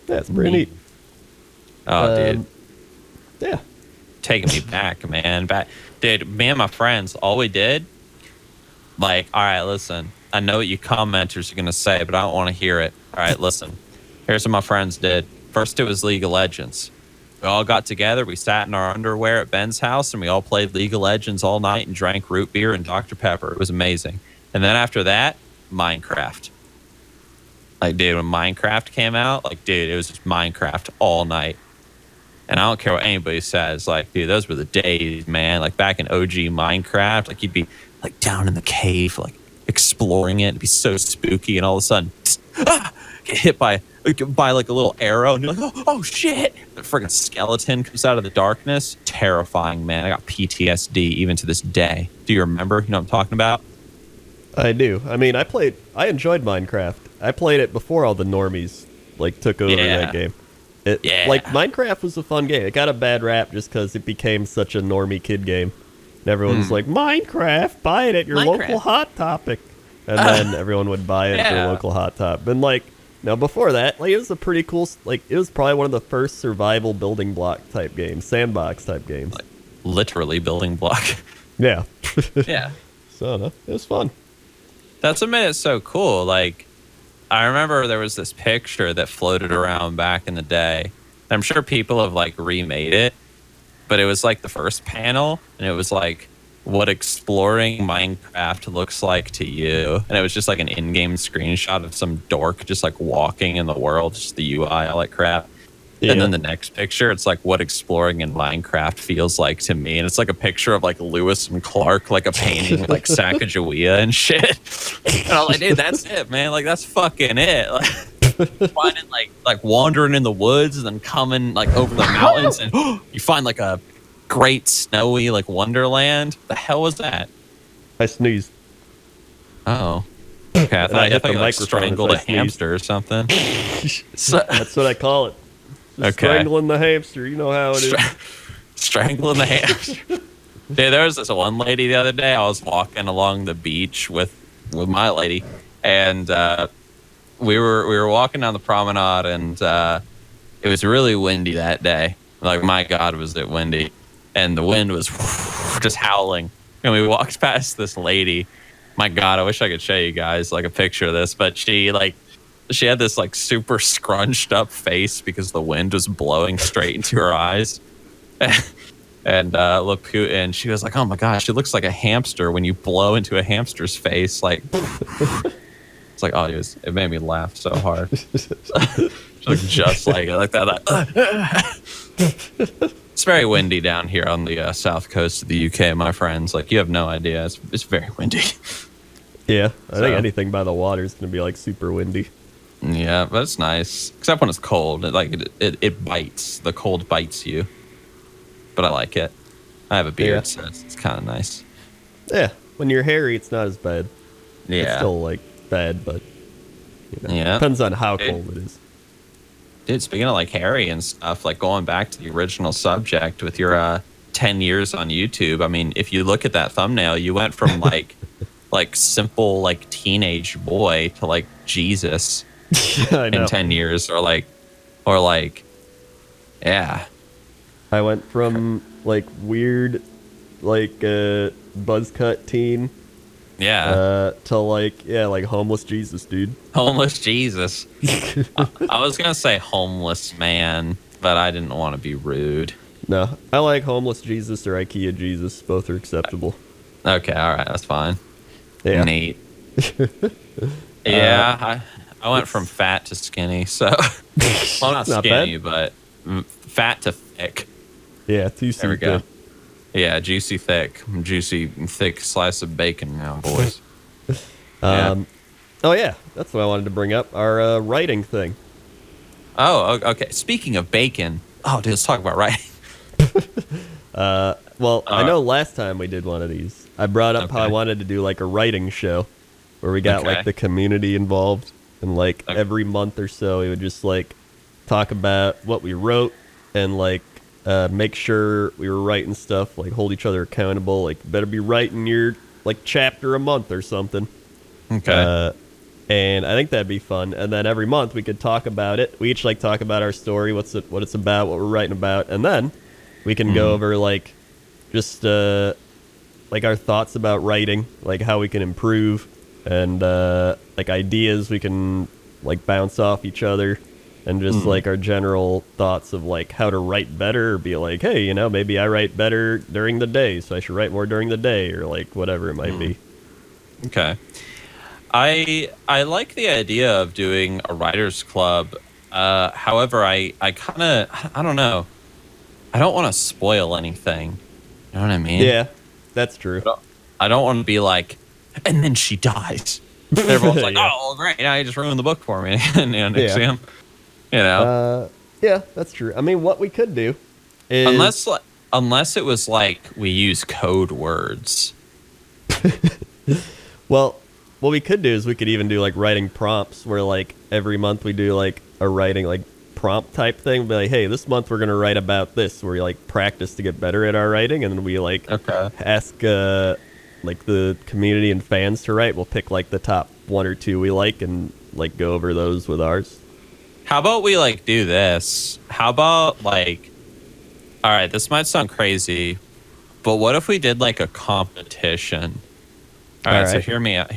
That's pretty neat. Oh, dude. Yeah. Taking me back, man. Dude, me and my friends, all we did, like, all right, listen. I know what you commenters are going to say, but I don't want to hear it. All right, listen. Here's what my friends did. First, it was League of Legends. We all got together. We sat in our underwear at Ben's house, and we all played League of Legends all night and drank root beer and Dr. Pepper. It was amazing. And then after that, Minecraft. Like, dude, when Minecraft came out, like, dude, it was just Minecraft all night. And I don't care what anybody says. Like, dude, those were the days, man. Like, back in OG Minecraft, like, you'd be, like, down in the cave, like, exploring it. It'd be so spooky. And all of a sudden, get hit by like, a little arrow. And you're like, oh shit. The friggin' skeleton comes out of the darkness. Terrifying, man. I got PTSD even to this day. Do you remember? You know what I'm talking about? I do. I mean, I enjoyed Minecraft. I played it before all the normies, like, took over that game. Like, Minecraft was a fun game. It got a bad rap just because it became such a normie kid game. And everyone's like, Minecraft, buy it at your local Hot Topic. And then everyone would buy it at their local Hot Topic. And, like, now before that, like, it was a pretty cool, like, it was probably one of the first survival building block type games, sandbox type games. Like, literally building block. Yeah. Yeah. So, no, it was fun. That's what made it so cool. Like, I remember there was this picture that floated around back in the day. I'm sure people have, like, remade it, but it was, like, the first panel, and it was, like, what exploring Minecraft looks like to you. And it was just, like, an in-game screenshot of some dork just, like, walking in the world, just the UI, all that crap. Yeah. And then the next picture, it's like what exploring in Minecraft feels like to me. And it's like a picture of like Lewis and Clark, like a painting with like Sacagawea and shit. And I'm like, dude, that's it, man. Like, that's fucking it. Like, finding like wandering in the woods and then coming like over the mountains and you find like a great snowy like wonderland. The hell was that? I sneezed. Oh. Okay, I thought you like strangled a hamster or something. That's what I call it. Just strangling the hamster. You know how it is. Strangling the hamster. Dude, there was this one lady the other day. I was walking along the beach with my lady, and we were walking down the promenade, and it was really windy that day. Like, my God, was it windy. And the wind was just howling. And we walked past this lady. My God, I wish I could show you guys like a picture of this, but she had this like super scrunched up face because the wind was blowing straight into her eyes. And she was like, "Oh my gosh, she looks like a hamster when you blow into a hamster's face." Like, it's like, oh, it made me laugh so hard. She looked just like it, like that. It's very windy down here on the south coast of the UK, my friends. Like, you have no idea. It's very windy. Yeah, I think anything by the water is going to be like super windy. Yeah, but it's nice. Except when it's cold. It bites. The cold bites you. But I like it. I have a beard, so it's kind of nice. Yeah, when you're hairy, it's not as bad. Yeah. It's still like bad, but depends on how cold it is. Dude, speaking of like hairy and stuff, like going back to the original subject with your 10 years on YouTube, I mean, if you look at that thumbnail, you went from like like simple like teenage boy to like Jesus in 10 years or like yeah. I went from like weird like buzz cut teen to like homeless Jesus, dude. Homeless Jesus. I was gonna say homeless man, but I didn't want to be rude. No, I like homeless Jesus or IKEA Jesus. Both are acceptable. Okay, all right, that's fine. Yeah. Neat. Yeah, I went from fat to skinny, so well, not skinny, but fat to thick. Yeah, juicy. There we go. Yeah, juicy thick slice of bacon now, boys. Oh yeah, that's what I wanted to bring up. Our writing thing. Oh, okay. Speaking of bacon, dude, let's talk about writing. I know last time we did one of these, I brought up how I wanted to do like a writing show where we got like the community involved, and like every month or so we would just like talk about what we wrote and like make sure we were writing stuff, like hold each other accountable. Like, better be writing your like chapter a month or something. Okay. And I think that'd be fun. And then every month we could talk about it. We each like talk about our story, what it's about, what we're writing about, and then we can go over like just like our thoughts about writing, like how we can improve, and like ideas we can like bounce off each other, and just like our general thoughts of like how to write better, or be like, hey, you know, maybe I write better during the day, so I should write more during the day, or like whatever it might be. Okay. I like the idea of doing a writers club. However, I kind of, I don't know. I don't want to spoil anything. You know what I mean? Yeah, that's true. I don't want to be like, and then she dies. Everyone's like, Yeah. oh, great. Now you just ruined the book for me. Nixxiom. You know? Yeah, that's true. I mean, what we could do is... Unless it was like we use code words. Well, what we could do is we could even do like writing prompts, where like every month we do like a writing like prompt type thing. Be like, hey, this month we're gonna write about this, where we like practice to get better at our writing, and then we like ask like the community and fans to write. We'll pick like the top 1 or 2 we like, and like go over those with ours. How about we like do this? How about like, all right, this might sound crazy, but what if we did like a competition? All right, so hear me out.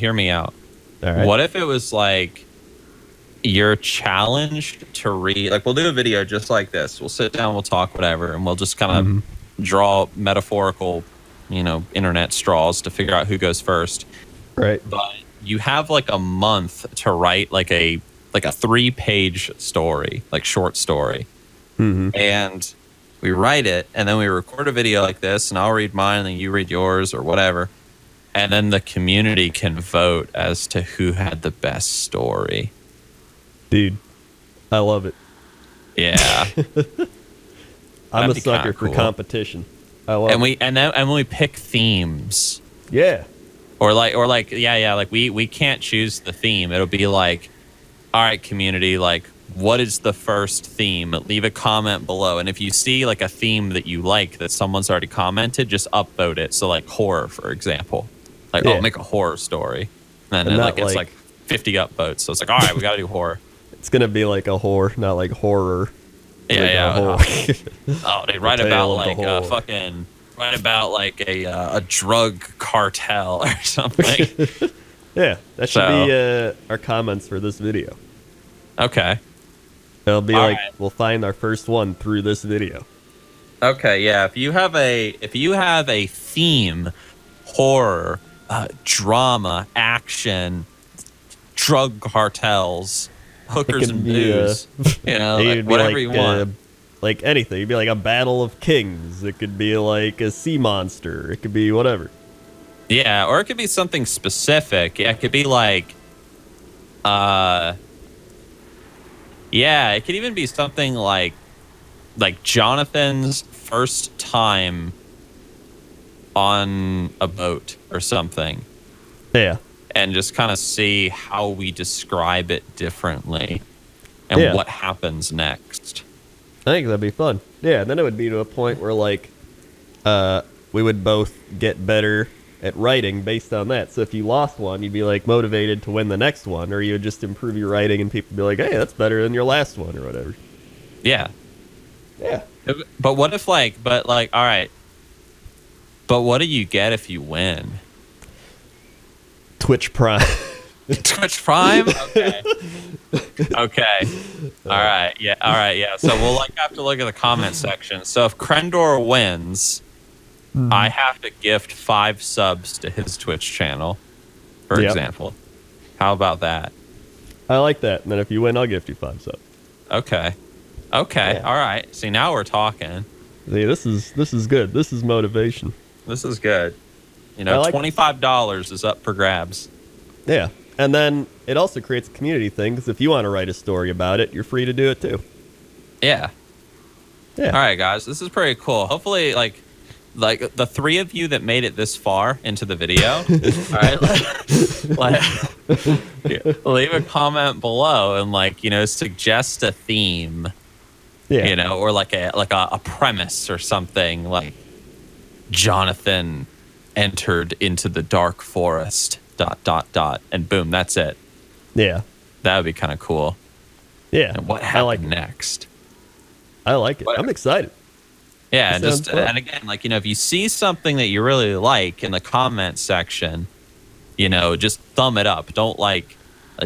All right. What if it was like you're challenged to read, like we'll do a video just like this. We'll sit down, we'll talk, whatever, and we'll just kind of draw metaphorical, you know, internet straws to figure out who goes first. Right. But you have like a month to write like a 3-page story, like short story. And we write it, and then we record a video like this, and I'll read mine, and then you read yours or whatever. And then the community can vote as to who had the best story. Dude, I love it. Yeah. I'm a sucker for competition. I love it. And when we pick themes. Yeah. Or like like we can't choose the theme. It'll be like, all right, community, like what is the first theme? Leave a comment below. And if you see like a theme that you like that someone's already commented, just upvote it. So like horror, for example. Like, oh, make a horror story. And then like it's like 50 upvotes. So it's like, all right, we got to do horror. It's going to be like a whore, not like horror. Yeah. Oh, they write about like write about like a drug cartel or something. Yeah, that should be our comments for this video. Okay. It'll be we'll find our first one through this video. Okay, yeah. If you have a theme, horror, drama, action, drug cartels, hookers and booze, you know, like whatever you want. Like anything. It'd be like a battle of kings. It could be like a sea monster. It could be whatever. Yeah, or it could be something specific. Yeah, it could be like, yeah, it could even be something like Jonathan's first time on a boat or something. Yeah. And just kind of see how we describe it differently and what happens next. I think that'd be fun. Yeah, and then it would be to a point where like we would both get better at writing based on that. So if you lost one, you'd be like motivated to win the next one, or you would just improve your writing and people would be like, hey, that's better than your last one or whatever. Yeah. Yeah. But what if all right. But what do you get if you win? Twitch Prime. Twitch Prime? Okay. Okay. All right. Yeah. So we'll have to look at the comment section. So if Crendor wins, I have to gift 5 subs to his Twitch channel, for example. How about that? I like that. And then if you win, I'll gift you 5 subs. Okay. Yeah. All right. See, now we're talking. See, this is good. This is motivation. This is good. You know, $25 is up for grabs. Yeah. And then it also creates a community thing, because if you want to write a story about it, you're free to do it too. Yeah. All right, guys. This is pretty cool. Hopefully, like the 3 of you that made it this far into the video, all right, leave a comment below and suggest a theme Yeah. You know, or like a premise or something like Jonathan entered into the dark forest, ... And boom, that's it. Yeah. That would be kind of cool. Yeah. And what I like happened it. next? I like it. I'm excited. Yeah, It sounds fun. and again, like, you know, if you see something that you really like in the comment section, you know, just thumb it up. Don't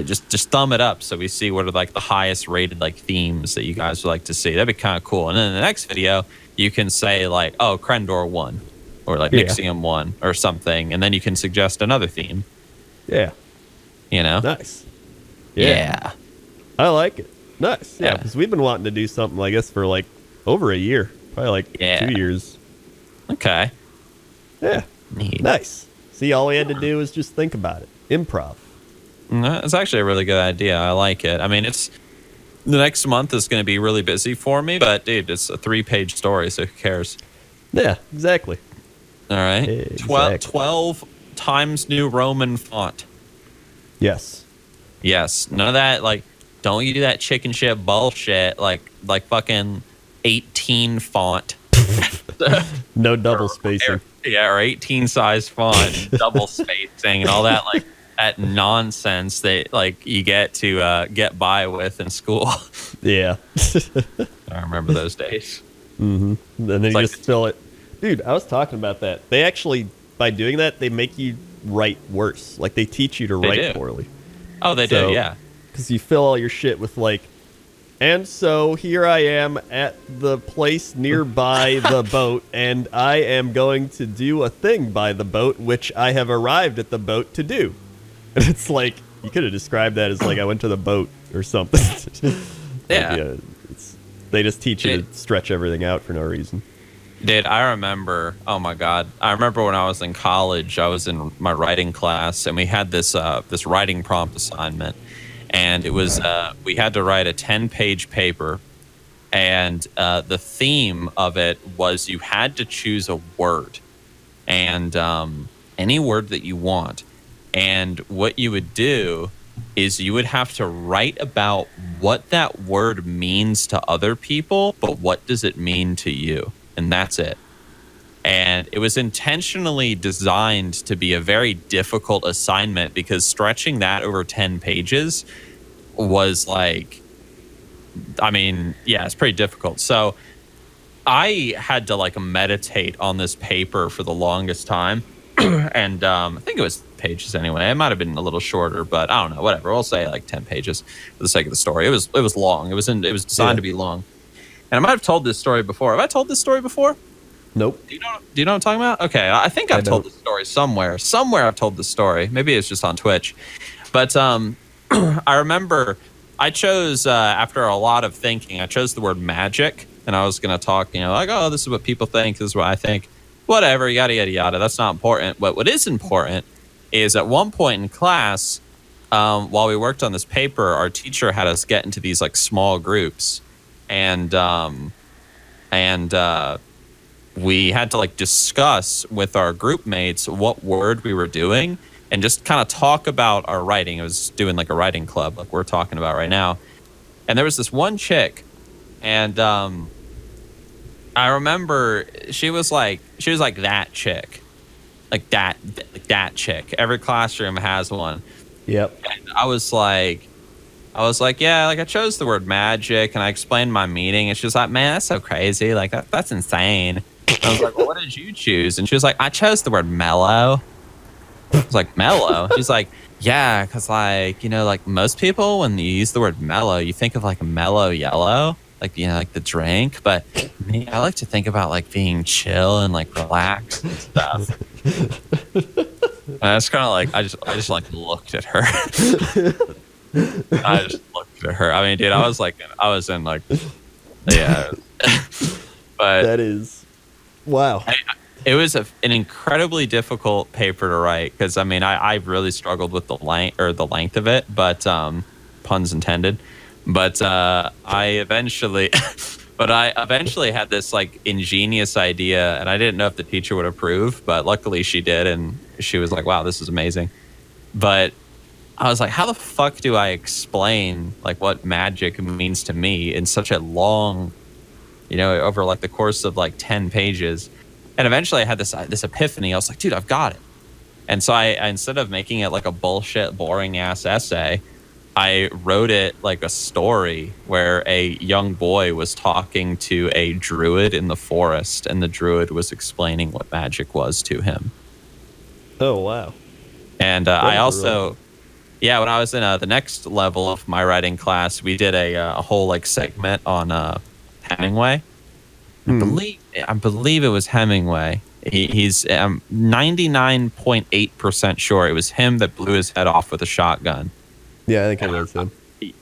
just thumb it up so we see what are like the highest rated like themes that you guys would like to see. That'd be kind of cool. And then in the next video, you can say like, oh, Crendor 1 or like Nixxiom 1 or something, and then you can suggest another theme. Yeah. You know? Nice. Yeah. I like it. Nice. Yeah, Yeah. because we've been wanting to do something like this for like over a year. Probably like 2 years. Okay. Yeah. Neat. Nice. See, all we had to do was just think about it. Improv. It's actually a really good idea. I like it. I mean, the next month is going to be really busy for me, but dude, it's a 3-page story, so who cares? Yeah, exactly. All right. Exactly. 12 Times New Roman font. Yes. Yes. None of that, like, don't you do that chicken shit bullshit, like fucking 18 font. No double spacing. Or 18 size font, double spacing, and all that, like, that nonsense that, like, you get to get by with in school. Yeah. I remember those days. Mm-hmm. And then you like just fill it. Dude, I was talking about that. They actually, by doing that, they make you write worse. Like, they teach you to write poorly. Oh, they do, yeah. Because you fill all your shit with, like, and so here I am at the place nearby the boat, and I am going to do a thing by the boat, which I have arrived at the boat to do. And it's like, you could have described that as like, I went to the boat or something. Yeah. They just teach you to stretch everything out for no reason. Dude, I remember, oh my God. I remember when I was in college, I was in my writing class, and we had this writing prompt assignment. And it was, we had to write a 10-page paper, and the theme of it was you had to choose a word, and any word that you want. And what you would do is you would have to write about what that word means to other people, but what does it mean to you? And that's it. And it was intentionally designed to be a very difficult assignment because stretching that over 10 pages was like, I mean, yeah, it's pretty difficult. So I had to like meditate on this paper for the longest time. And I think it was pages anyway. It might have been a little shorter, but I don't know, whatever. We'll say like 10 pages for the sake of the story. It was long. It was designed to be long. And I might have told this story before. Have I told this story before? Nope. Do you know what I'm talking about? Okay, I think I've told this story somewhere. Somewhere I've told this story. Maybe it's just on Twitch. But I remember I chose, after a lot of thinking, I chose the word magic. And I was going to talk, you know, like, oh, this is what people think. This is what I think. Whatever, yada, yada, yada. That's not important. But what is important is at one point in class, while we worked on this paper, our teacher had us get into these like small groups. And we had to like discuss with our group mates what word we were doing and just kind of talk about our writing. It was doing like a writing club like we're talking about right now. And there was this one chick, and I remember she was like that chick. Like that chick. Every classroom has one. Yep. And I was like, yeah, like I chose the word magic and I explained my meaning, and she was like, man, that's so crazy. Like that's insane. And I was like, well, what did you choose? And she was like, I chose the word mellow. I was like, mellow? She's like, yeah, because like, you know, like most people when you use the word mellow, you think of like mellow yellow, like, you know, like the drink. But me, I like to think about like being chill and like relaxed and stuff. And that's kind of like, I just like looked at her. I just looked at her. I mean, dude, I was in like, yeah. But that is, wow. It was an incredibly difficult paper to write because, I mean, I really struggled with the length of it, but puns intended. But I eventually had this like ingenious idea, and I didn't know if the teacher would approve, but luckily she did, and she was like, "Wow, this is amazing." But I was like, how the fuck do I explain like what magic means to me in such a long over like the course of like 10 pages. And eventually I had this epiphany. I was like, dude, I've got it. And so I instead of making it like a bullshit, boring ass essay, I wrote it like a story where a young boy was talking to a druid in the forest, and the druid was explaining what magic was to him. Oh, wow. And I also, when I was in the next level of my writing class, we did a whole like segment on Hemingway. I believe it was Hemingway. He's 99.8% sure it was him that blew his head off with a shotgun. Yeah, I think it was him.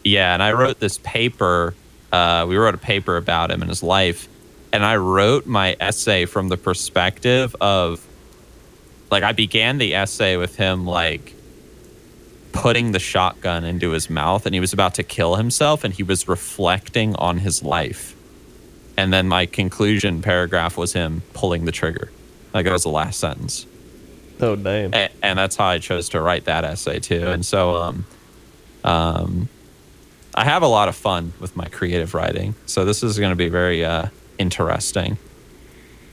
Yeah, and I wrote this paper. We wrote a paper about him and his life, and I wrote my essay from the perspective of, like, I began the essay with him like putting the shotgun into his mouth, and he was about to kill himself, and he was reflecting on his life. And then my conclusion paragraph was him pulling the trigger. Like, that was the last sentence. Oh, damn. And that's how I chose to write that essay, too. And so I have a lot of fun with my creative writing. So this is going to be very interesting.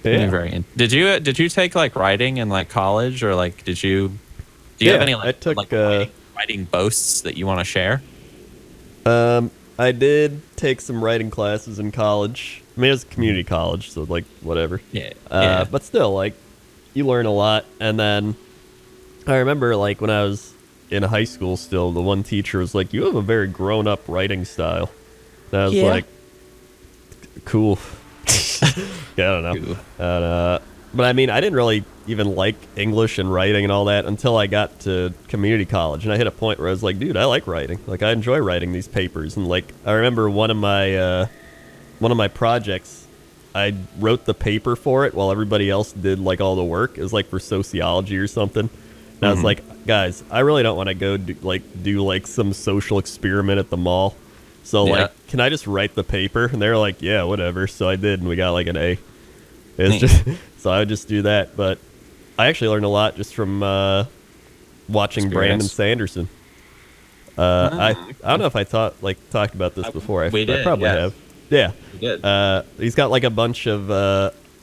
Yeah. Did you take, like, writing in, like, college? Or, like, do you have any, like, writing boasts that you want to share? I did take some writing classes in college. I mean, it was community college, so like whatever. Yeah. But still, like, you learn a lot. And then I remember, like, when I was in high school still, the one teacher was like, "You have a very grown-up writing style." And I was like, "Cool." Yeah, I don't know. But I mean, I didn't really even like English and writing and all that until I got to community college, and I hit a point where I was like, dude, I like writing. Like, I enjoy writing these papers. And like, I remember one of my projects, I wrote the paper for it while everybody else did like all the work. It was like for sociology or something. And I was like, guys, I really don't want to go do some social experiment at the mall. So like, can I just write the paper? And they were like, yeah, whatever. So I did, and we got like an A. It's just so I would just do that. But I actually learned a lot just from watching Brandon Sanderson. I don't know if I talked about this before. I probably have. Yeah, we did. He's got like a bunch of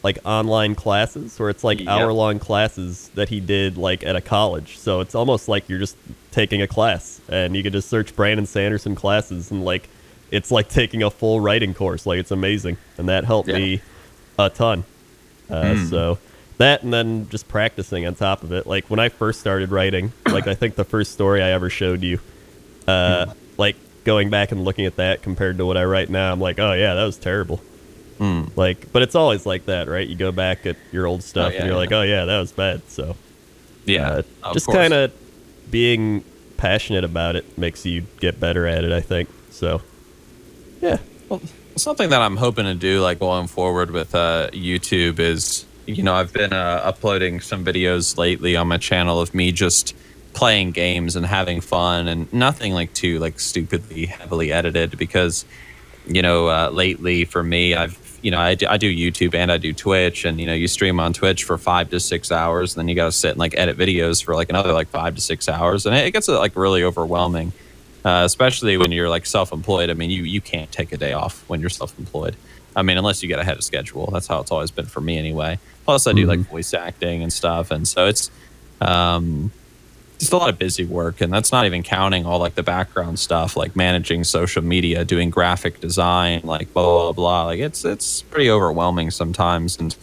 like online classes where it's like hour-long classes that he did like at a college. So it's almost like you're just taking a class, and you can just search Brandon Sanderson classes, and like it's like taking a full writing course. Like, it's amazing, and that helped me a ton. So that, and then just practicing on top of it. Like, when I first started writing, like, I think the first story I ever showed you, like, going back and looking at that compared to what I write now, I'm like, oh yeah, that was terrible. Like, but it's always like that, right? You go back at your old stuff and you're like, oh yeah, that was bad. So just kind of being passionate about it makes you get better at it, I think. So yeah. Well, something that I'm hoping to do, like, going forward with YouTube is, I've been uploading some videos lately on my channel of me just playing games and having fun, and nothing like too like stupidly heavily edited, because lately for me, I do YouTube and I do Twitch, and you stream on Twitch for 5 to 6 hours, and then you got to sit and like edit videos for like another like 5 to 6 hours, and it gets like really overwhelming. Especially when you're like self-employed. I mean, you can't take a day off when you're self-employed. I mean, unless you get ahead of schedule. That's how it's always been for me anyway. Plus, I do like voice acting and stuff, and so it's just a lot of busy work, and that's not even counting all like the background stuff, like managing social media, doing graphic design, like blah blah blah. Like, it's pretty overwhelming sometimes, and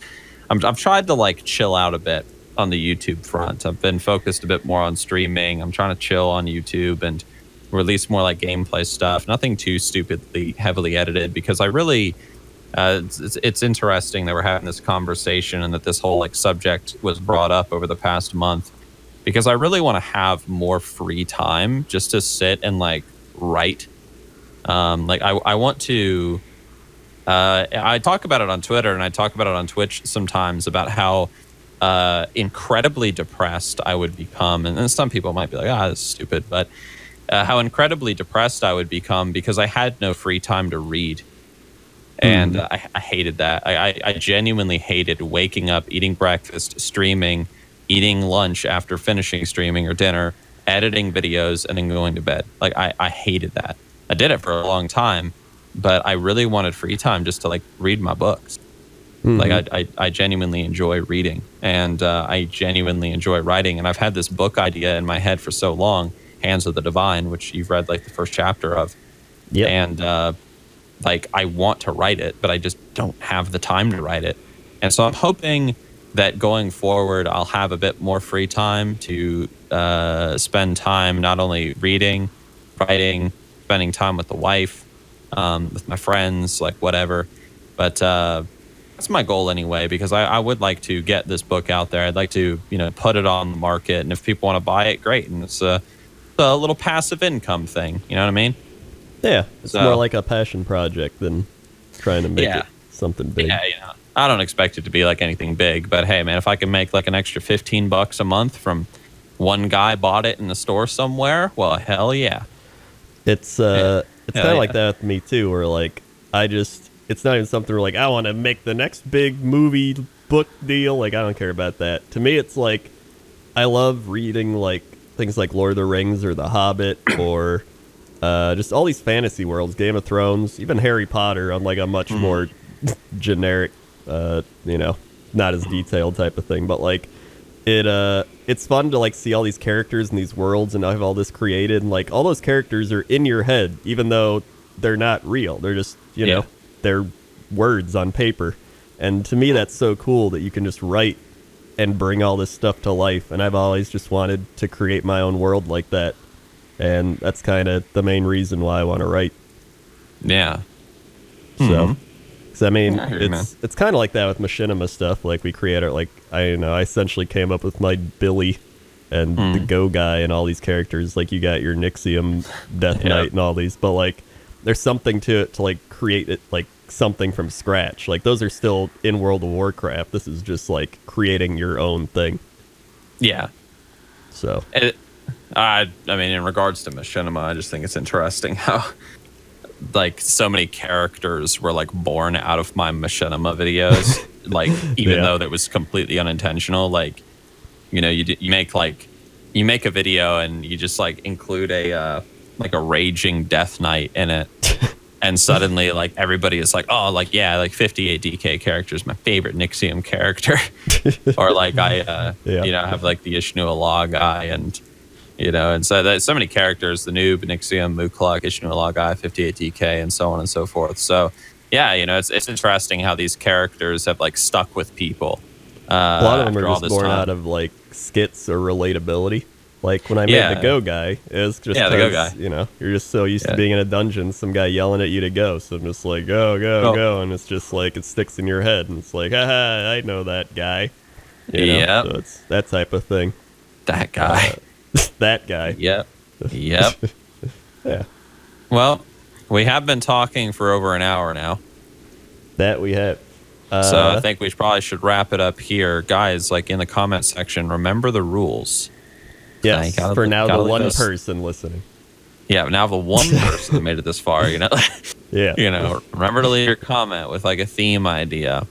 I've tried to like chill out a bit on the YouTube front. I've been focused a bit more on streaming. I'm trying to chill on YouTube and release more like gameplay stuff, nothing too stupidly heavily edited, because I really it's interesting that we're having this conversation and that this whole like subject was brought up over the past month, because I really want to have more free time just to sit and like write. Like, I want to I talk about it on Twitter, and I talk about it on Twitch sometimes, about how incredibly depressed I would become, and some people might be like, this is stupid, but how incredibly depressed I would become because I had no free time to read. And I hated that. I genuinely hated waking up, eating breakfast, streaming, eating lunch after finishing streaming or dinner, editing videos, and then going to bed. Like, I hated that. I did it for a long time, but I really wanted free time just to like read my books. Like I genuinely enjoy reading, and I genuinely enjoy writing. And I've had this book idea in my head for so long, Hands of the Divine, which you've read like the first chapter of. Yeah. And like I want to write it, but I just don't have the time to write it. And so I'm hoping that going forward, I'll have a bit more free time to spend time not only reading, writing, spending time with the wife, with my friends, like whatever. But that's my goal anyway, because I would like to get this book out there. I'd like to, put it on the market. And if people want to buy it, great. And it's a little passive income thing. You know what I mean? Yeah. It's more like a passion project than trying to make it something big. Yeah. I don't expect it to be like anything big, but hey, man, if I can make like an extra $15 a month from one guy bought it in the store somewhere, well, hell yeah. It's kind of like that with me too, where like it's not even something where like I want to make the next big movie book deal. Like I don't care about that. To me, it's like I love reading like things like Lord of the Rings or The Hobbit or just all these fantasy worlds, Game of Thrones, even Harry Potter on like a much more generic, not as detailed type of thing. But like it's fun to like see all these characters in these worlds and have all this created, and like all those characters are in your head, even though they're not real. They're just they're words on paper. And to me, that's so cool that you can just write and bring all this stuff to life. And I've always just wanted to create my own world like that. And that's kind of the main reason why I want to write. Yeah. So, cause I mean, it's kind of like that with machinima stuff. Like we created, like, I essentially came up with my Billy and the Go Guy and all these characters. Like you got your Nixxiom, Death Knight and all these, but like there's something to it to like create it like something from scratch. Like those are still in World of Warcraft. This is just like creating your own thing. Yeah. So I mean, in regards to machinima, I just think it's interesting how like so many characters were like born out of my machinima videos. Like even though that was completely unintentional. Like you make a video and you just like include a raging Death Knight in it. And suddenly, like, everybody is like, oh, like, yeah, like, 58 DK character is my favorite Nixxiom character. Or, like, I have, like, the Ishnu Allah guy. And, and so there's so many characters, the Noob, Nixxiom, Mookluk, Ishnu Allah guy, 58 DK, and so on and so forth. So, yeah, it's interesting how these characters have, like, stuck with people. A lot of them are just born out of, like, skits or relatability. Like when I made the Go Guy, it was just the Go Guy. You're just so used to being in a dungeon, some guy yelling at you to go. So I'm just like, go, and it's just like it sticks in your head, and it's like, haha, I know that guy. Yeah, so it's that type of thing. That guy. That guy. Yep. Yeah. Well, we have been talking for over an hour now. That we have. So I think we probably should wrap it up here, guys. Like in the comment section, remember the rules. Yes, for now the one person listening. Yeah, now the one person that made it this far, Yeah. Remember to leave your comment with like a theme idea.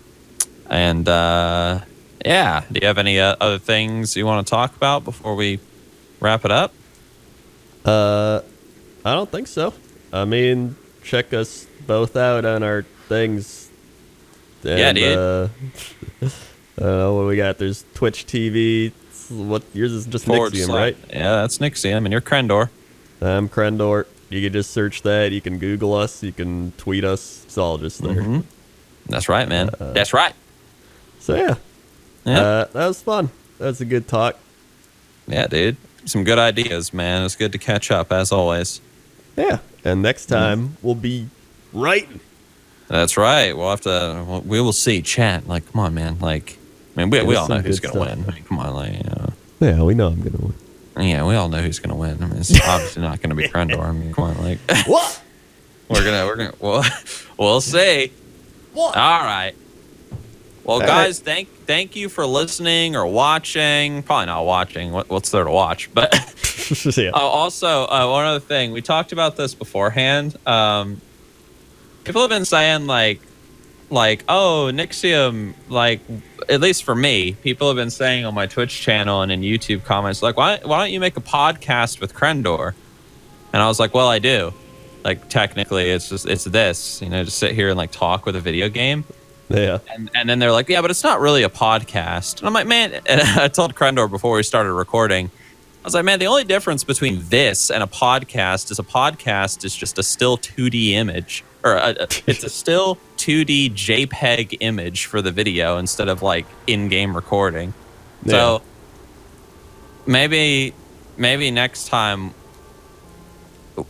And do you have any other things you want to talk about before we wrap it up? I don't think so. I mean, check us both out on our things. And, yeah, dude. What we got? There's Twitch TV. What yours is just Nixxiom, right? Yeah, that's Nixxiom, and you're Crendor. I'm Crendor. You can just search that. You can Google us. You can tweet us. It's all just there. That's right, man. That's right. So yeah, that was fun. That was a good talk. Yeah, dude. Some good ideas, man. It's good to catch up as always. Yeah, and next time we'll be writing. That's right. We'll have to. We will see. Chat. Like, come on, man. Like. I mean, we all know who's going to win. I mean, come on, like, Yeah, we know I'm going to win. Yeah, we all know who's going to win. I mean, it's obviously not going to be Crendor. I mean, come on, like. What? We'll see. What? All right. Well, guys, thank you for listening or watching. Probably not watching. What's there to watch? But also, one other thing. We talked about this beforehand. People have been saying, oh, Nixxiom, like, at least for me, people have been saying on my Twitch channel and in YouTube comments, like, why don't you make a podcast with Crendor? And I was like, well, I do. like technically it's this, just sit here and like talk with a video game. Yeah. And then they're like, yeah, but it's not really a podcast. And I'm like, man, and I told Crendor before we started recording, I was like, man, the only difference between this and a podcast is just a still 2D image, or it's a still 2D JPEG image for the video instead of like in-game recording. Yeah. So maybe next time,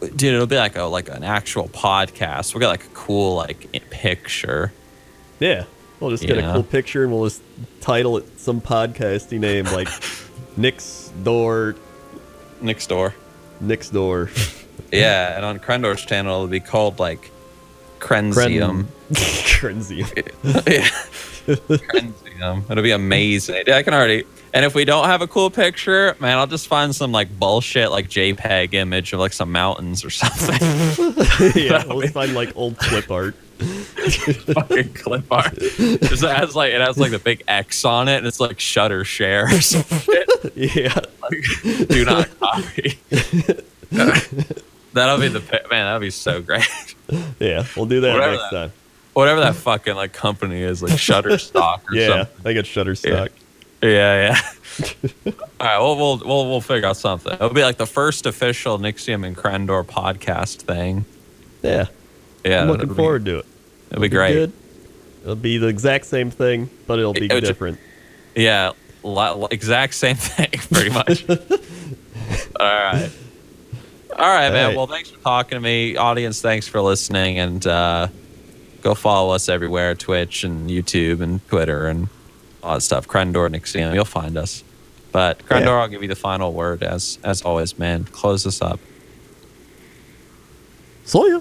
dude, it'll be like an actual podcast. We'll get like a cool like picture. Yeah, we'll just get a cool picture and we'll just title it some podcasty name like Nixxiom. Yeah, and on Crendor's channel it'll be called like Nixxiom. Nixxiom. Yeah. Nixxiom. It'll be amazing. I can already. And if we don't have a cool picture, man, I'll just find some like bullshit like JPEG image of like some mountains or something. Yeah, we'll find like old clip art. Fucking clip art. It has like the big X on it, and it's like shutter share or some shit. Yeah. Like, do not copy. That'll be that'll be so great. Yeah, we'll do that next time. Whatever that fucking like company is, like Shutterstock or something. Yeah, I got Shutterstock. Yeah. All right, we'll figure out something. It'll be like the first official Nixxiom and Crendor podcast thing. Yeah. I'm looking forward to it. It'll be great. Good. It'll be the exact same thing, but it'll be different. Yeah, exact same thing, pretty much. All right, man. Well, thanks for talking to me. Audience, thanks for listening. And go follow us everywhere, Twitch and YouTube and Twitter and all that stuff. Crendor and Nixxiom, you'll find us. But Crendor, I'll give you the final word as always, man. Close this up. See ya.